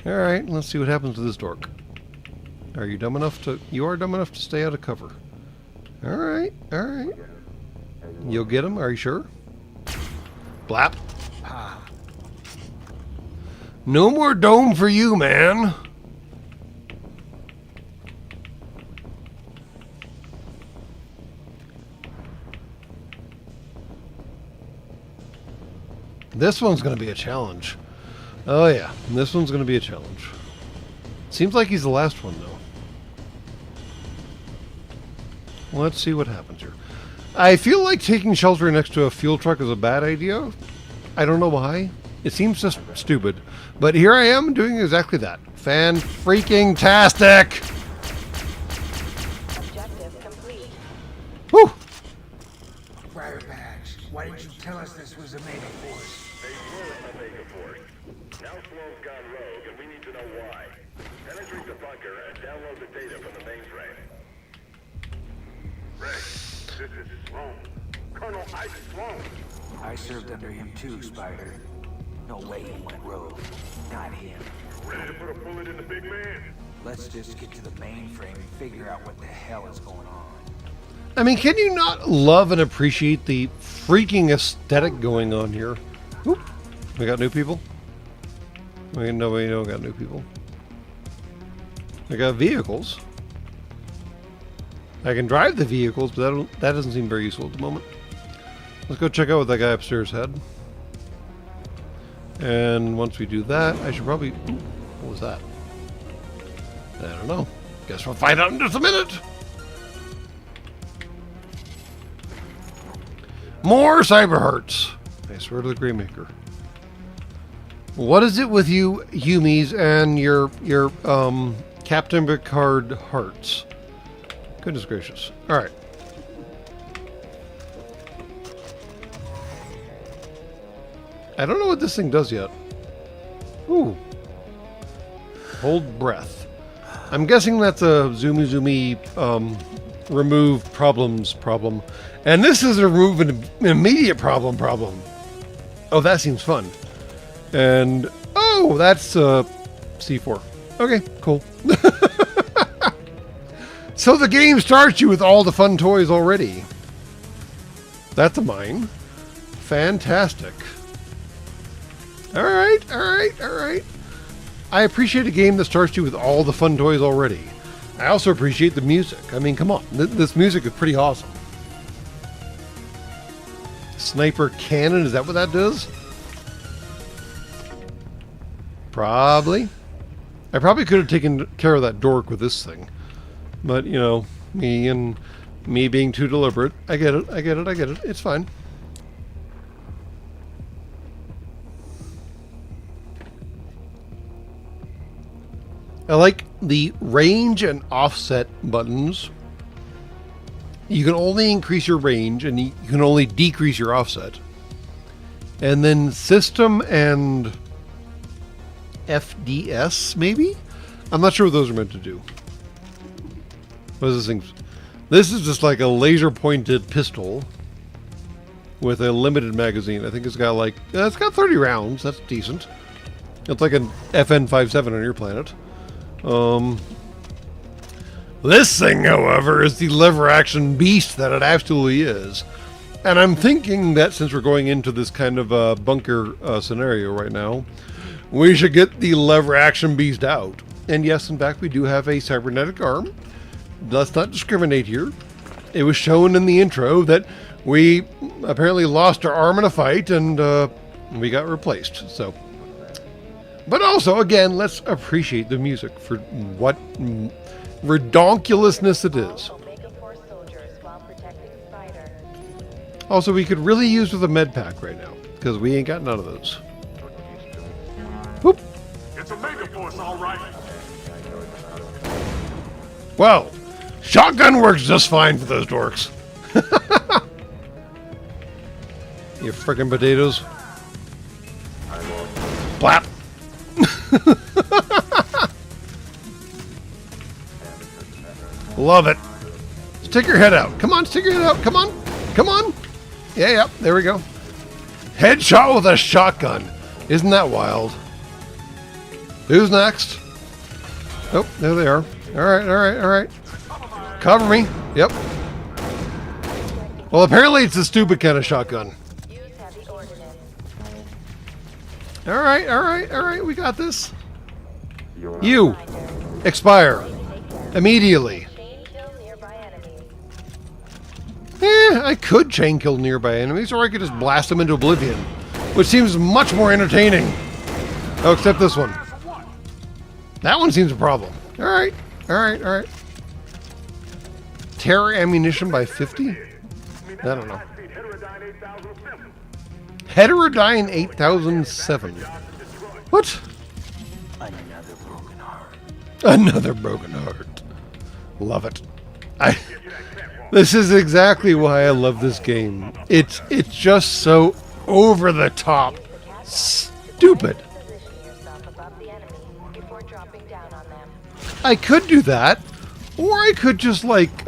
Alright, let's see what happens to this dork. Are you dumb enough to... You are dumb enough to stay out of cover. Alright, alright. You'll get him, are you sure? Blap. No more dome for you, man. This one's going to be a challenge. Oh yeah, this one's going to be a challenge. Seems like he's the last one, though. Let's see what happens here. I feel like taking shelter next to a fuel truck is a bad idea. I don't know why. It seems just stupid. But here I am doing exactly that. Fan-freaking-tastic! Objective complete. Whew! Briar Badge, why didn't you tell us this was a mega force? They were a mega force. Now Sloan's gone rogue, and we need to know why. Penetrate the bunker and download the data from the mainframe. Rex, this is Sloan. Colonel Ike Sloan. I served under him too, Spider. No way he went rogue. Not him. Ready to put a bullet in the big man? Let's just get to the mainframe and figure out what the hell is going on. I mean, can you not love and appreciate the freaking aesthetic going on here? Oop. We got new people? No, we don't got new people. I got vehicles. I can drive the vehicles, but that doesn't seem very useful at the moment. Let's go check out what that guy upstairs had. And once we do that, I should probably... Ooh, what was that? I don't know. Guess we'll find out in just a minute. More cyber hearts. I swear to the Greymaker. What is it with you Humies and your Captain Picard hearts? Goodness gracious. Alright. I don't know what this thing does yet. Ooh. Hold breath. I'm guessing that's a zoomy remove problems problem. And this is a remove an immediate problem. Oh, that seems fun. And oh, that's C4. Okay, cool. So the game starts you with all the fun toys already. That's a mine. Fantastic. Alright. I appreciate a game that starts you with all the fun toys already. I also appreciate the music. I mean, come on. This music is pretty awesome. Sniper cannon, is that what that does? Probably. I probably could have taken care of that dork with this thing. But, you know, me being too deliberate. I get it. It's fine. I like the range and offset buttons. You can only increase your range and you can only decrease your offset. And then system and FDS, maybe? I'm not sure what those are meant to do. What is this thing? This is just like a laser pointed pistol with a limited magazine. I think it's got like, it's got 30 rounds. That's decent. It's like an FN-57 on your planet. This thing, however, is the lever action beast that it absolutely is. And I'm thinking that since we're going into this kind of bunker scenario right now, we should get the lever action beast out. And yes, in fact, we do have a cybernetic arm. Let's not discriminate here. It was shown in the intro that we apparently lost our arm in a fight and we got replaced. So, but also, again, let's appreciate the music for what redonkulousness it is. Also, we could really use with a med pack right now, because we ain't got none of those. Whoop. It's a mega force, all right. Well, shotgun works just fine for those dorks. You frickin' potatoes. Blap. Love it. Stick your head out. Come on, stick your head out. Come on. Come on. Yeah, there we go. Headshot with a shotgun. Isn't that wild? Who's next? Oh, there they are. All right. Cover me. Yep. Well, apparently it's a stupid kind of shotgun. All right. We got this. You. Expire. Immediately. I could chain kill nearby enemies, or I could just blast them into oblivion, which seems much more entertaining. Oh, except this one. That one seems a problem. All right. Terror ammunition by 50? I don't know. Heterodyne 8007. What? Another broken heart. Love it. This is exactly why I love this game. It's just so over the top stupid. I could do that, or I could just like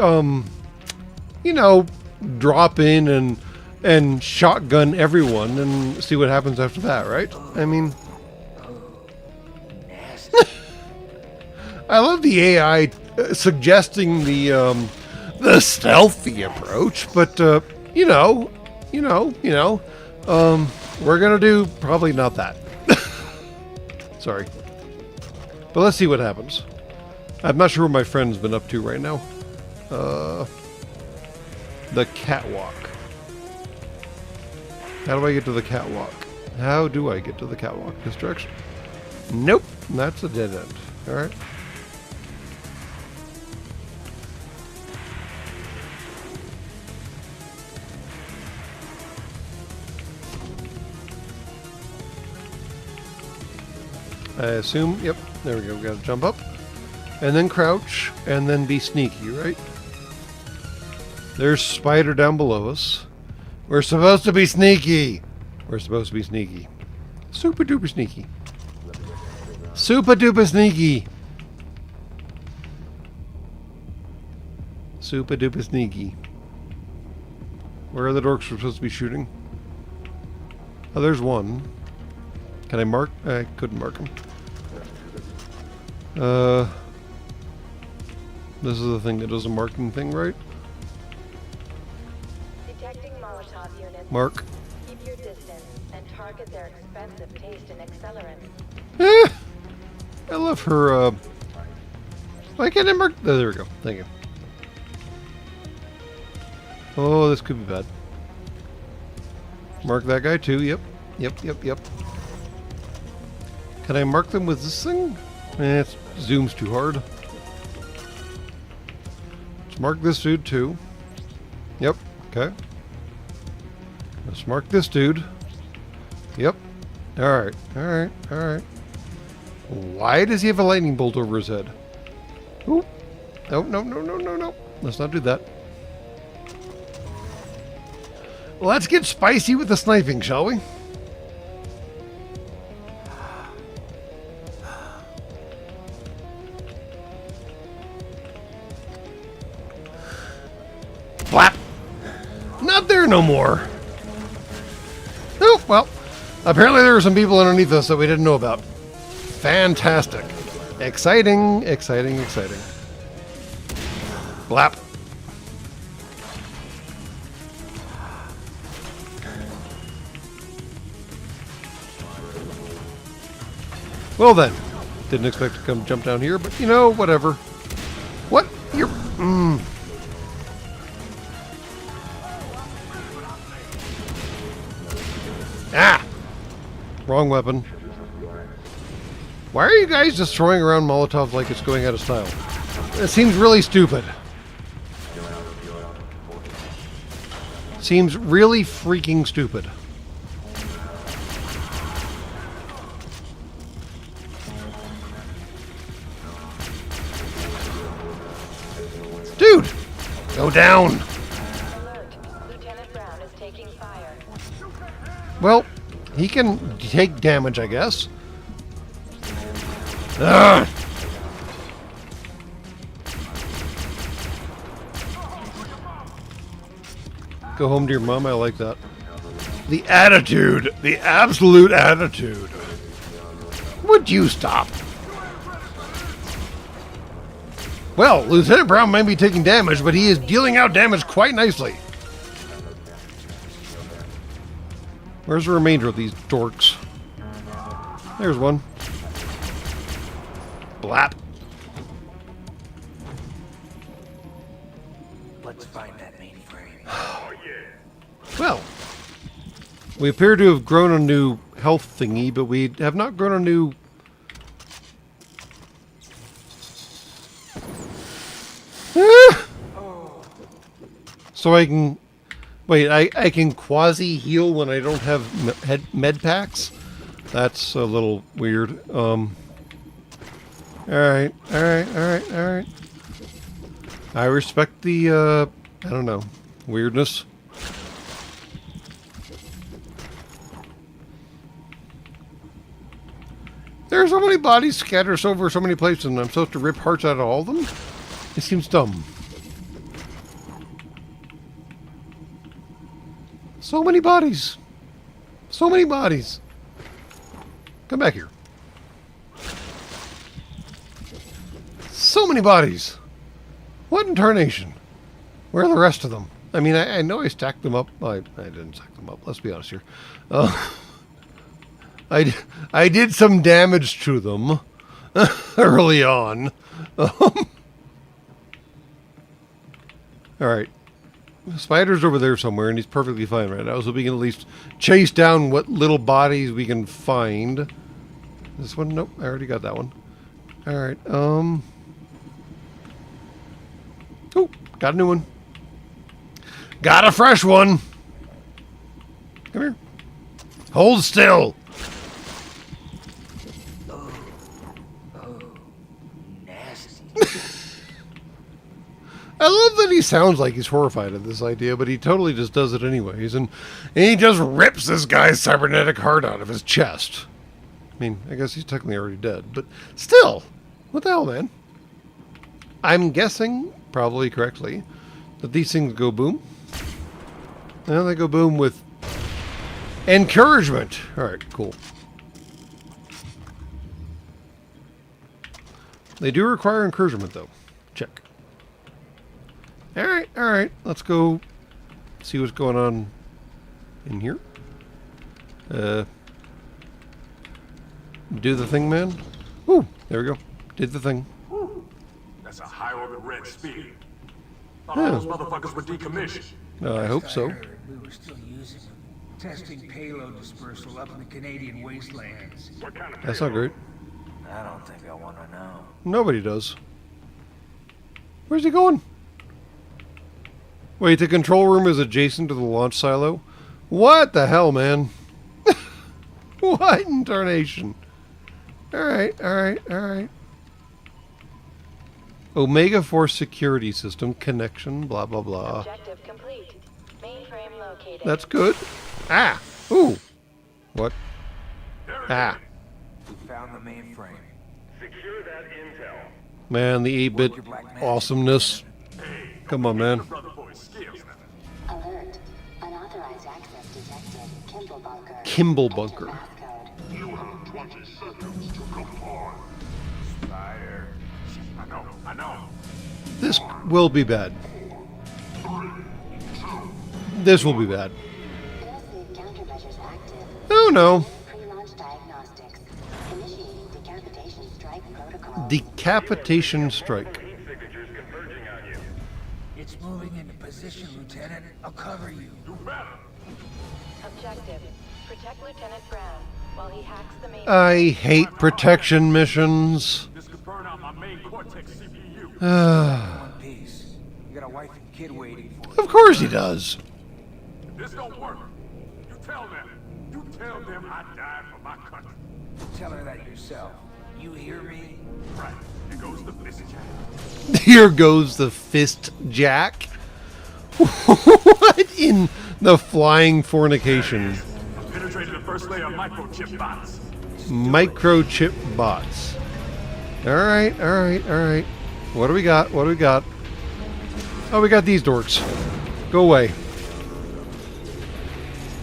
drop in and shotgun everyone and see what happens after that, right? I mean, I love the AI suggesting the stealthy approach, but we're gonna do probably not that. Sorry, but let's see what happens. I'm not sure what my friend's been up to right now. The catwalk. How do I get to the catwalk? How do I get to the catwalk? This direction? Nope, that's a dead end. All right. I assume, yep, there we go. We gotta jump up, and then crouch, and then be sneaky, right? There's Spider down below us. We're supposed to be sneaky. Super duper sneaky. Super duper sneaky. Super duper sneaky. Where are the dorks we're supposed to be shooting? Oh, there's one. Can I mark? I couldn't mark him. This is the thing that does a marking thing, right? Detecting Molotov units. Mark. Keep your distance and target their expensive taste in accelerants. I love her, why can't I mark? Oh, there we go. Thank you. Oh, this could be bad. Mark that guy too. Yep. Can I mark them with this thing? It zooms too hard. Let's mark this dude too. Yep, okay. Let's mark this dude. Yep. Alright, alright, alright. Why does he have a lightning bolt over his head? Oop. No, no, no, no, no, no. Let's not do that. Let's get spicy with the sniping, shall we? Flap! Not there no more. Oh, well. Apparently there were some people underneath us that we didn't know about. Fantastic. Exciting, exciting, exciting. Flap. Well then. Didn't expect to come jump down here, but you know, whatever. What? You're... Ah! Wrong weapon. Why are you guys just throwing around Molotovs like it's going out of style? It seems really stupid. Seems really freaking stupid. Dude! Go down! Alert. Lieutenant Brown is taking fire. Well, he can take damage, I guess. Ugh. Go home to your mom, I like that. The attitude! The absolute attitude! Would you stop? Well, Lieutenant Brown may be taking damage, but he is dealing out damage quite nicely. Where's the remainder of these dorks? There's one. Blap. Let's find that mainframe. Well, we appear to have grown a new health thingy, but we have not grown a new... So I can... Wait, I can quasi-heal when I don't have med packs? That's a little weird. Alright, alright, alright, alright. I respect the, I don't know, weirdness. There are so many bodies scattered over so many places, and I'm supposed to rip hearts out of all of them? It seems dumb. So many bodies. So many bodies. Come back here. So many bodies. What in tarnation? Where are the rest of them? I mean, I know I stacked them up. I didn't stack them up. Let's be honest here. I did some damage to them early on. All right. The spider's over there somewhere, and he's perfectly fine right now, so we can at least chase down what little bodies we can find. This one? Nope, I already got that one. Alright, Oh, got a new one. Got a fresh one! Come here. Hold still! Nasty. I love that he sounds like he's horrified at this idea, but he totally just does it anyways, and he just rips this guy's cybernetic heart out of his chest. I mean, I guess he's technically already dead, but still, what the hell, man? I'm guessing, probably correctly, that these things go boom. And they go boom with encouragement. Alright, cool. They do require encouragement, though. Check. Alright, let's go see what's going on in here. Do the thing, man. Ooh, there we go. Did the thing. That's a high orbit red speed. Thought Yeah. all those motherfuckers were decommissioned. I hope so. heard we were still using them. Testing payload dispersal up in the Canadian wastelands. What kind of That's not great. I don't think I want to know. Nobody does. Where's he going? Wait, the control room is adjacent to the launch silo? What the hell, man? What in tarnation? Alright, alright, alright. Omega Force security system connection, blah, blah, blah. Objective complete. Mainframe located. That's good. Ah! Ooh! What? Ah! We found the mainframe. Secure that intel. Man, the 8-bit awesomeness. Come on, man. Brother boy skills now. Alert. Unauthorized access detected. Kimball bunker. Kimball Enter bunker. passcode. You have 20 seconds to comply. Spider. I know. This will be bad. This will be bad. Failsafe countermeasures active. Oh no. Pre-launch diagnostics. Initiating decapitation strike protocol. Decapitation strike. Heat signatures converging on you. It's moving into position, Lieutenant. I'll cover you. You better. Objective. Protect Lieutenant Brown while he hacks the main. I hate protection missions. This could burn out my main Cortex CPU. One piece. You got a wife and kid waiting for you. Of course he does. If this don't work, you tell them. You tell them I died for my country. Tell her that yourself. You hear me? Right. Here goes the fist jack. Here goes the fist jack. What in the flying fornication? I penetrated the first layer of microchip bots. Microchip bots. Alright, alright, alright. What do we got? What do we got? Oh, we got these dorks. Go away.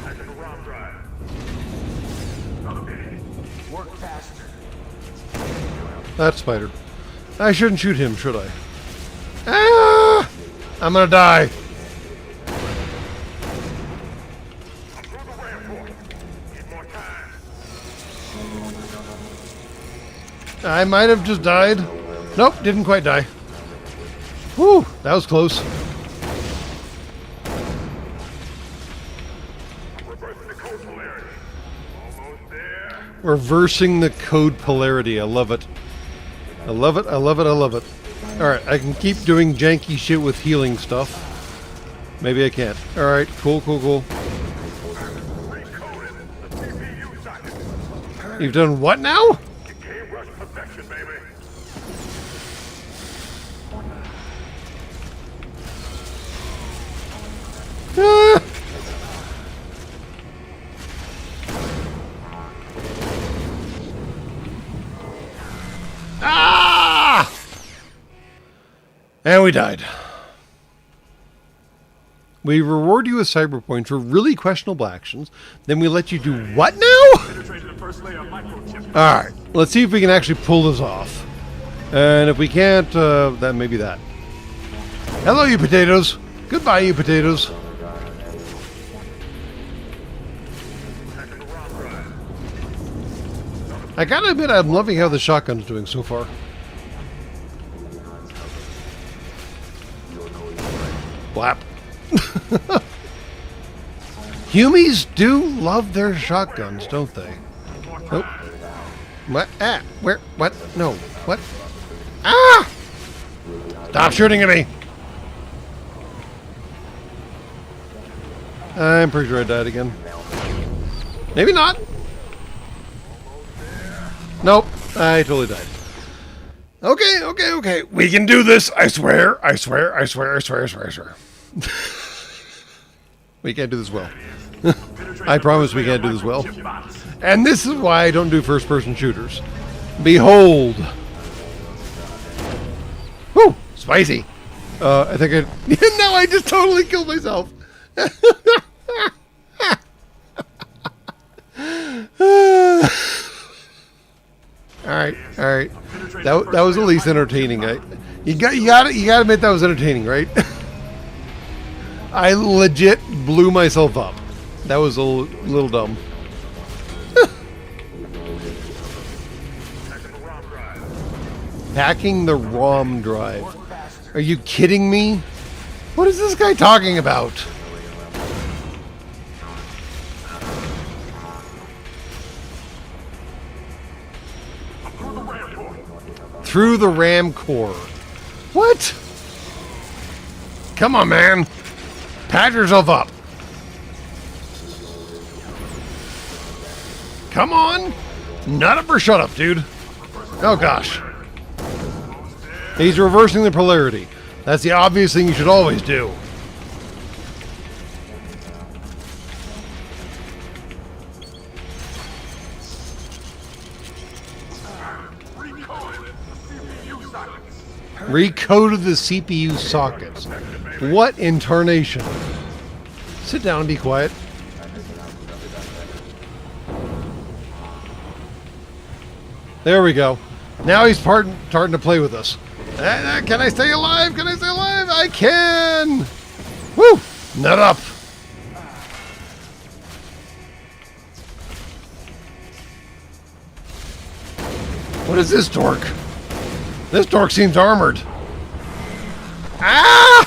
Tactical ROM drive. Work faster. That spider. I shouldn't shoot him, should I? Ah! I'm gonna die. Through the ramp port. Need more time. I might have just died. Nope, didn't quite die. Whew, that was close. Reversing the code polarity. Almost there. Reversing the code polarity. I love it. I love it, I love it, I love it. Alright, I can keep doing janky shit with healing stuff. Maybe I can't. Alright, cool, cool, cool. Recoded. The CPU socket. You've done what now? Decay rush perfection, baby. Ah! Ah! And we died. We reward you with cyber points for really questionable actions. Then we let you do what now? Penetrated the first layer of microchip. Alright, let's see if we can actually pull this off. And if we can't, then maybe that. Hello, you potatoes. Goodbye, you potatoes. Tactical ROM drive. I gotta admit, I'm loving how the shotgun's doing so far. Blap. Humies do love their shotguns, don't they? Nope. What? Ah, where? What? No. What? Ah! Stop shooting at me! I'm pretty sure I died again. Maybe not. Nope. I totally died. Okay, okay, okay. We can do this. I swear. I swear. I swear. I swear. I swear. I swear. We can't do this well. I promise we can't do this well. And this is why I don't do first-person shooters. Behold. Whew, spicy. I think I... No, I just totally killed myself. All right. That was at least entertaining. You gotta admit that was entertaining, right? I legit blew myself up. That was a little dumb. Hacking the ROM drive. Are you kidding me? What is this guy talking about? Through the ramp Through the ram core. What? Come on, man. Patch yourself up. Come on. Nut up or shut up, dude. Oh, gosh. He's reversing the polarity. That's the obvious thing you should always do. Recoded the CPU sockets. What in tarnation? Sit down and be quiet. There we go. Now he's starting to play with us. Can I stay alive? Can I stay alive? I can! Woo! Nut up! What is this dork? This dork seems armored. Ah!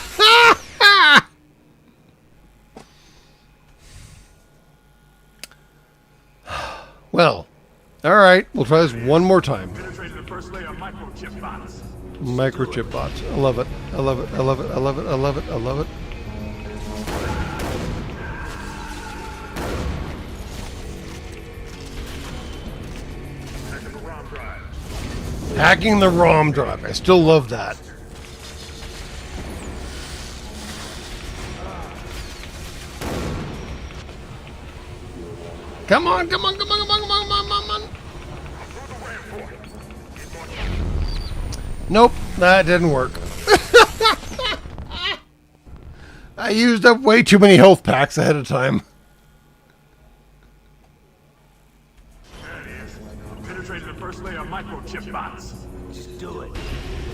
Well, all right. We'll try this one more time. Penetrated the first layer of microchip bots. Microchip bots. I love it. I love it. I love it. I love it. I love it. I love it. Hacking the ROM drive. I still love that. Come on, come on, come on, come on, come on, come on, come on. Nope, that didn't work. I used up way too many health packs ahead of time. Penetrated the first layer of microchip bots. Just do it.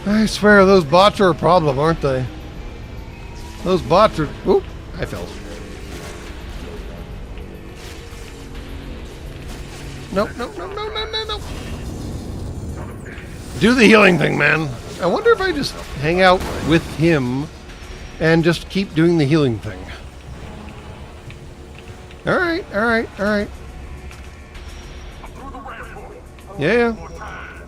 I swear, those bots are a problem, aren't they? Those bots are... Oop, I fell. Nope, nope, nope, no, no, no, no. Do the healing thing, man. I wonder if I just hang out with him and just keep doing the healing thing. Alright, alright, alright. Yeah,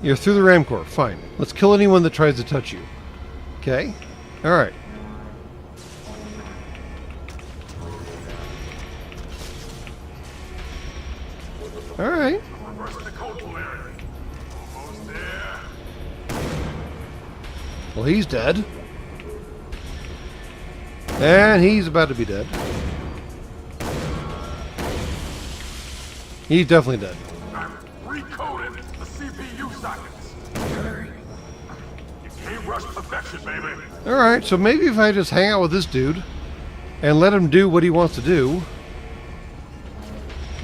you're through the ram core. Fine. Let's kill anyone that tries to touch you. Okay? Alright. Alright. Well, he's dead. And he's about to be dead. He's definitely dead. Recoded the CPU sockets. You can't rush perfection, baby. Alright, so maybe if I just hang out with this dude and let him do what he wants to do,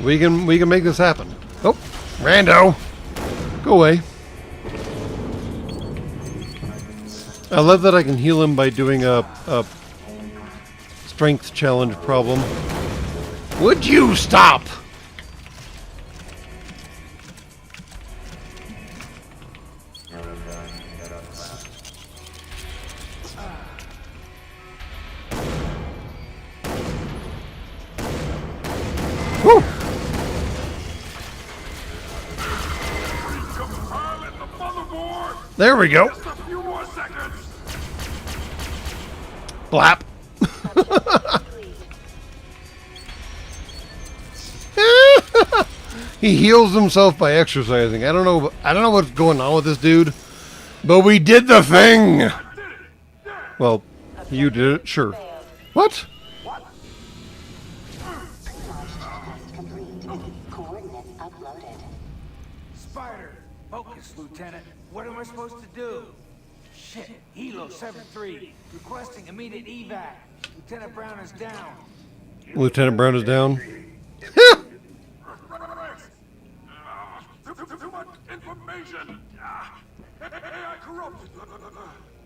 we can make this happen. Oh, rando. Go away. I love that I can heal him by doing a strength challenge problem. Would you stop? Whew. There we go. Just a few more seconds. Blap. He heals himself by exercising. I don't know what's going on with this dude, but we did the thing. Well, you did it, sure. What? Test complete. Coordinates uploaded. Spider, focus, Lieutenant. What am I supposed to do? Shit, Hilo 7-3, requesting immediate evac. Lieutenant Brown is down. Lieutenant Brown is down. Too much information. AI corrupted.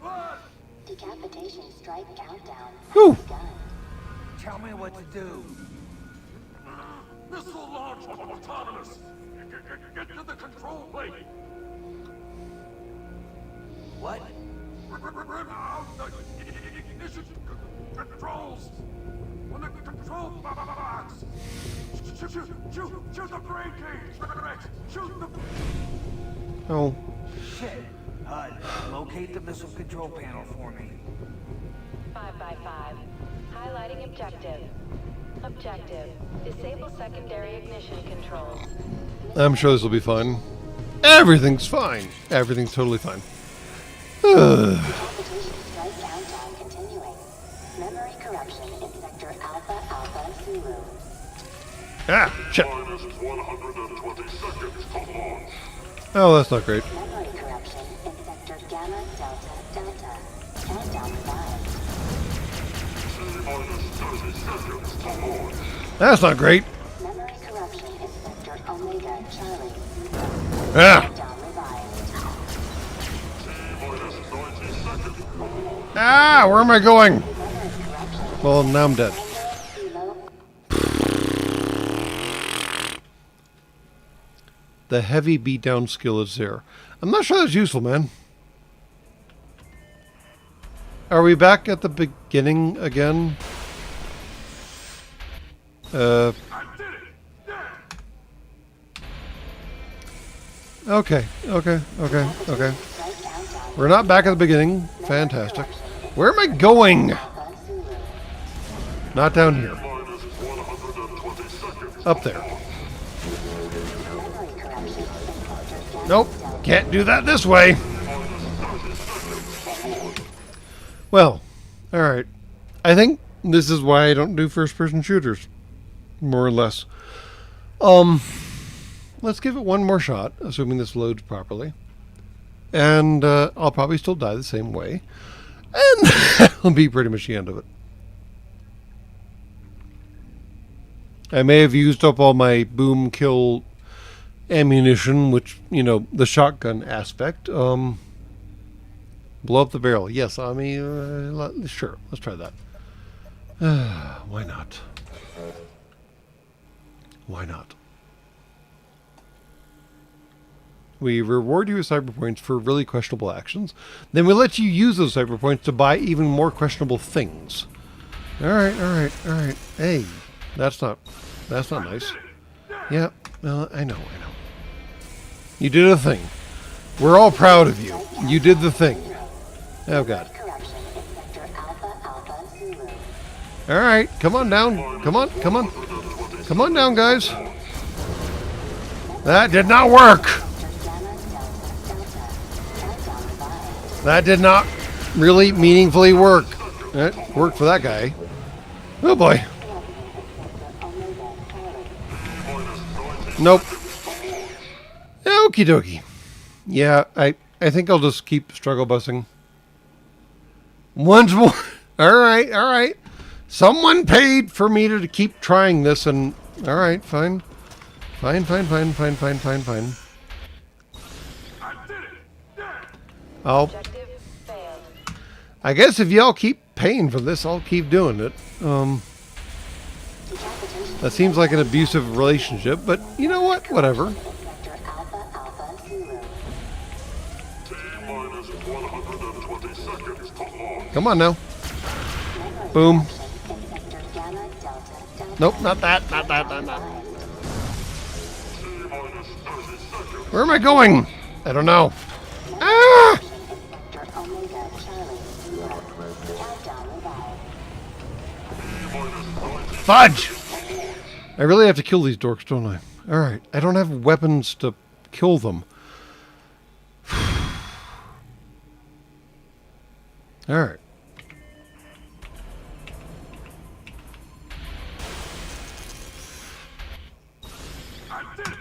Blood. Decapitation strike countdown. Whew. Begun. Tell me what to do. Missile launch autonomous. Get to the control plate. What? Rim out the ignition controls. On the control box. Shoot the brain cage. Shoot the... Oh. Shit, HUD, locate the missile control panel for me. 5 by 5. Highlighting objective. Objective. Disable secondary ignition controls. I'm sure this will be fine. Everything's fine. Everything's totally fine. Decapitation strike countdown continuing. Memory corruption in sector Alpha Alpha Zulu. Ah, shit. Minus 120 seconds to launch. Oh, that's not great. Memory corruption in sector Gamma Delta Delta. Countdown revived. Minus 30 seconds to launch. That's not great. Memory corruption in sector Omega Charlie. Ah, Countdown revived. Minus 90 seconds to launch. ah, where am I going? Memory corruption. Well, now I'm dead. Kilo. The heavy beatdown skill is there. I'm not sure that's useful, man. Are we back at the beginning again? I did it! Yeah! Okay, okay, okay, okay. Strike countdown. We're not back at the beginning. Fantastic. Where am I going? Alpha Zulu. Not down here. Minus 120 seconds. Up there. Memory corruption in sector Gamma Nope. Delta. Can't do that this way. Well, alright. I think this is why I don't do first-person shooters. More or less. Let's give it one more shot, assuming this loads properly. And I'll probably still die the same way. And that'll be pretty much the end of it. I may have used up all my boom kill ammunition, which, you know, the shotgun aspect. Blow up the barrel. Yes, I mean, sure, let's try that. Why not? Why not? We reward you with cyber points for really questionable actions. Then we let you use those cyber points to buy even more questionable things. Alright, alright, alright. Hey, that's not nice. Yeah, well, I know. You did a thing. We're all proud of you. You did the thing. Oh, God. Corruption in sector Alpha Alpha Zulu. Alright, come on down. Come on, come on. Come on down, guys. That did not work. Sector Gamma Delta Delta. Countdown revived. That did not really meaningfully work. It worked for that guy. Oh, boy. Omega Charlie. Nope. Okie dokie. Yeah, I think I'll just keep struggle busing. Once more. Alright, alright. Someone paid for me to keep trying this, and alright, fine. Fine. I did it! Yeah! Objective failed. I guess if y'all keep paying for this, I'll keep doing it. That seems like an abusive relationship, but you know what? Whatever. Sector Alpha Alpha Zulu. Minus 120 seconds to launch. Come on now. Boom. In sector Gamma Delta Delta. Nope, not that. Revived. Minus 30 seconds. Where am I going? I don't know. Ah! In sector Omega Charlie. Zero. Countdown revived. Fudge! I really have to kill these dorks, don't I? Alright, I don't have weapons to kill them. Alright. I did it!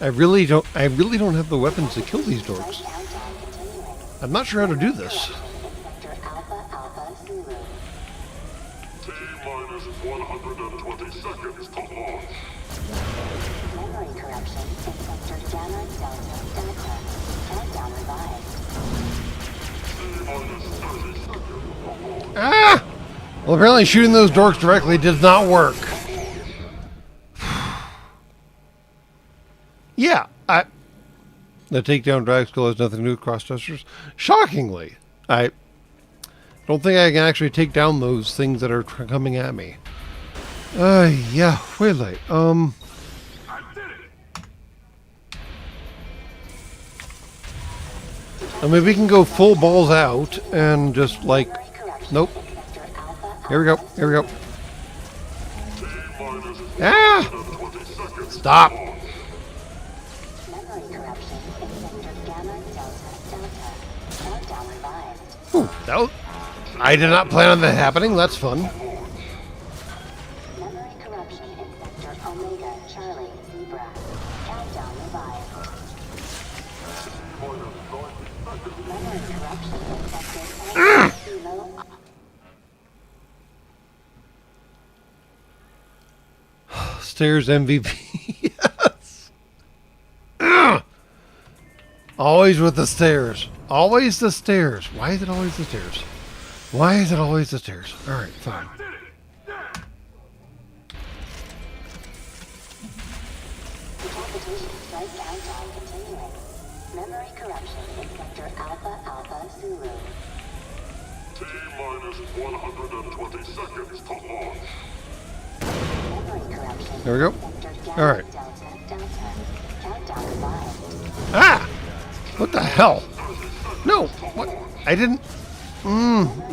I really don't have the weapons to kill these dorks. Countdown continuing. I'm not sure how to do this. In sector Alpha Alpha Zulu. Minus 120 seconds to launch. Memory corruption in sector Gamma Delta Delta. Countdown revived. Minus 30 seconds to launch. Ah! Well, apparently shooting those dorks directly did not work. Yeah, the takedown drag skill has nothing to do with cross-testers. Shockingly, I don't think I can actually take down those things that are coming at me. Yeah, really. I did it! I mean, we can go full balls out and just like, nope. Here we go. Here we go. Ah! Stop. Memory corruption in sector Gamma Delta Delta. Countdown revised. Ooh, that was, I did not plan on that happening. That's fun. Memory corruption in sector Omega Charlie Zebra. Countdown revised. Memory corruption in sector Alpha Kilo. Stairs MVP. Yes. Ugh. Always with the stairs. Always the stairs. Why is it always the stairs? Why is it always the stairs? All right, fine. Did it! Yeah! Decapitation strike countdown continuing. Memory corruption in sector Alpha Alpha Zulu. T-minus 120 seconds to launch. Memory corruption There we go. in sector Gamma All right. Delta Delta. Countdown revised. Ah! What the hell? No. What? I didn't.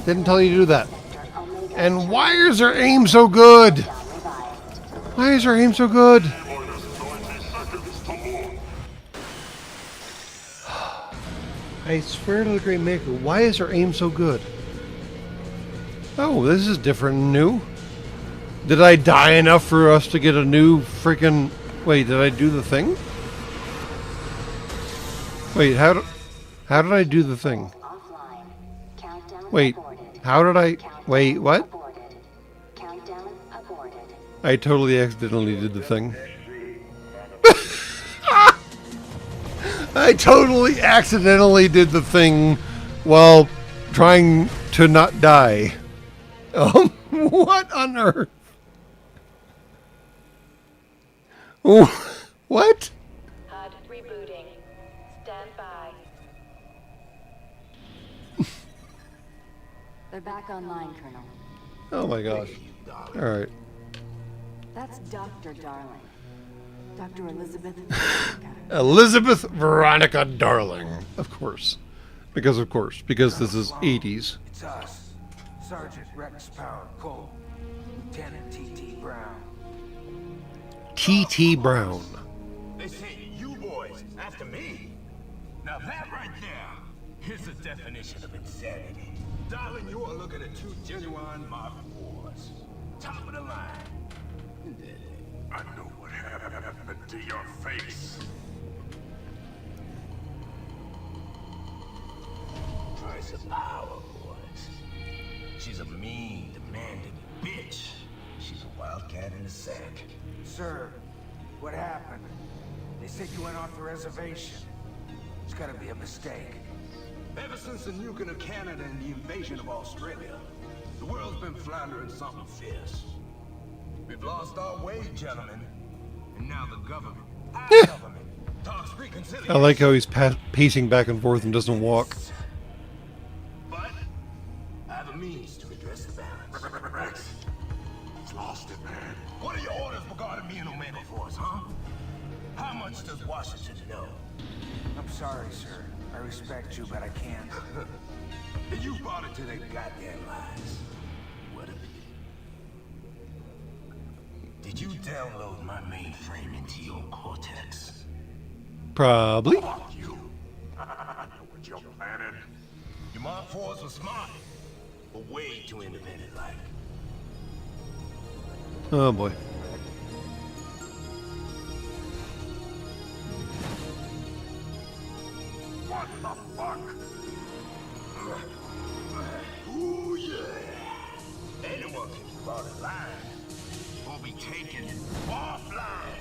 Didn't tell you to do that. Sector Omega And why is her aim so good? countdown revised. Why is her aim so good? Minus 90 seconds to launch. I swear to the Great Maker, why is her aim so good? Oh, this is different and new. Did I die enough for us to get a new freaking... Wait, did I do the thing? Wait, how did I do the thing? Offline. Countdown Wait, aborted. how did I... Countdown Wait, what? Aborted. Countdown aborted. I totally accidentally did the thing. I totally accidentally did the thing while trying to not die. What on earth? What? HUD rebooting. Stand by. They're back online, Colonel. Oh my gosh. Alright. That's Dr. Darling. Dr. Elizabeth. Elizabeth Veronica Darling. Of course. Because this is 80s. It's us. Sergeant Rex Power Cole. Lieutenant T.T. Brown. T.T. Brown. They say you boys after me. Now that right there is the definition of insanity. Darling, you are looking at two genuine Mark Wars. Top of the line. I know what happened to your face. Price of power, boys. She's a mean, demanding bitch. She's a wildcat in the sack. Sir, what happened? They said you went off the reservation. It's gotta be a mistake. Ever since the nuking of Canada and the invasion of Australia, the world's been floundering something fierce. We've lost our way, gentlemen. And now the government, our government, talks reconciliation. I like how he's pacing back and forth and doesn't walk. But I have a means to address the balance. Rex, he's lost it, man. What are your orders regarding me and Omega Force, huh? How much does Washington know? I'm sorry, sir. I respect you, but I can't. And you bought into their goddamn lies. What a pity. Did you download my mainframe into your cortex? Probably. Fuck you. I know what you're planning. Your Mark IVs were smart, but way too independent-like. Oh boy. What the fuck? Ooh, yeah. Anyone can be brought in line or be taken offline.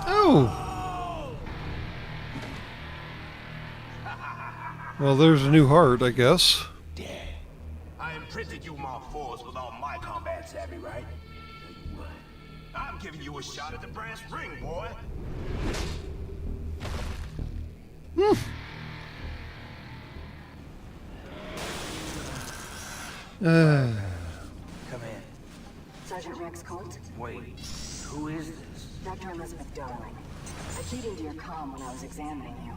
Oh. Well, there's a new heart, I guess. Dad, I imprinted you Mark IVs with all my combat savvy, right? Tell you what, I'm giving you a shot at the brass ring, boy. Come in. Sergeant Rex Colt, Wait, who is this? Dr. Elizabeth Darling. I keyed into your comm when I was examining you.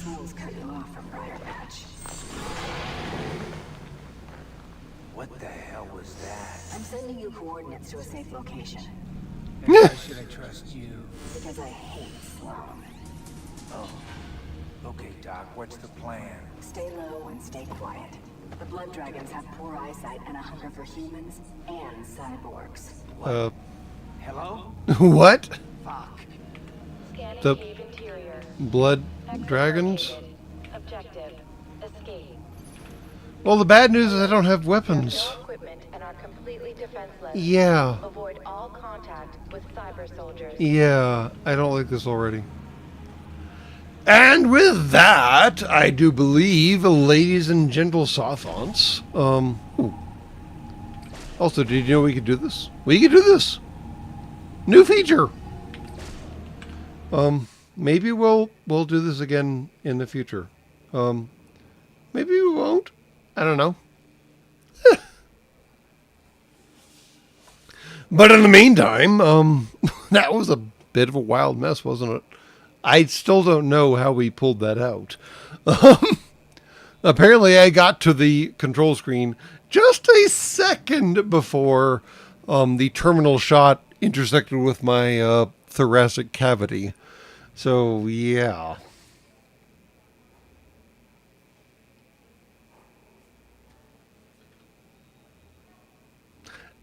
Fools cut you off from Briar Patch. What the hell was that? I'm sending you coordinates to a safe location. Why should I trust you? Because I hate Sloan. Oh. Okay, Doc, what's the plan? Stay low and stay quiet. The blood dragons have poor eyesight and a hunger for humans and cyborgs. Hello? What? Fuck. Scanning The cave interior. blood Exit dragons? located. Objective. Escape. Well, the bad news is I don't have weapons. No equipment and are completely defenseless. Yeah. Avoid all contact with cyber soldiers. Yeah, I don't like this already. And with that, I do believe, ladies and gentle sophons. Ooh. Also, did you know we could do this? We could do this. New feature. Maybe we'll do this again in the future. Maybe we won't. I don't know. But in the meantime, that was a bit of a wild mess, wasn't it? I still don't know how we pulled that out. Apparently, I got to the control screen just a second before the terminal shot intersected with my thoracic cavity. So, yeah.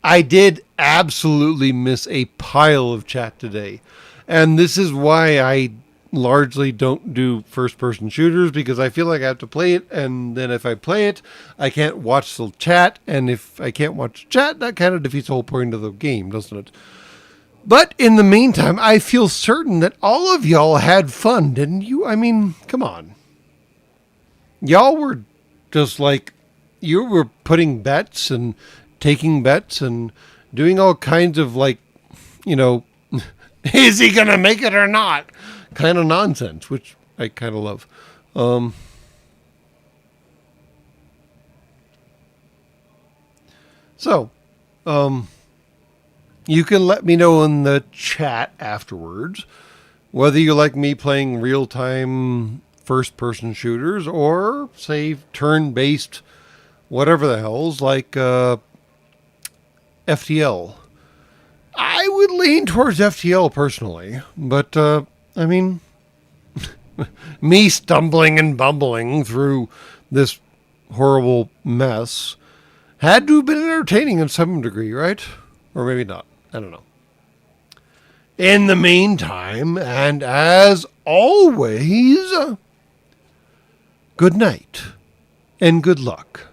I did absolutely miss a pile of chat today. And this is why I largely don't do first-person shooters, because I feel like I have to play it, and then if I play it, I can't watch the chat, and if I can't watch chat, that kind of defeats the whole point of the game, doesn't it? But in the meantime, I feel certain that all of y'all had fun, didn't you? I mean, come on. Y'all were just like, you were putting bets and taking bets and doing all kinds of, like, you know, is he going to make it or not? Kind of nonsense, which I kind of love. You can let me know in the chat afterwards whether you like me playing real-time first-person shooters or, say, turn-based whatever the hell's like FTL. I would lean towards FTL personally, but, I mean, me stumbling and bumbling through this horrible mess had to have been entertaining in some degree, right? Or maybe not. I don't know. In the meantime, and as always, good night and good luck.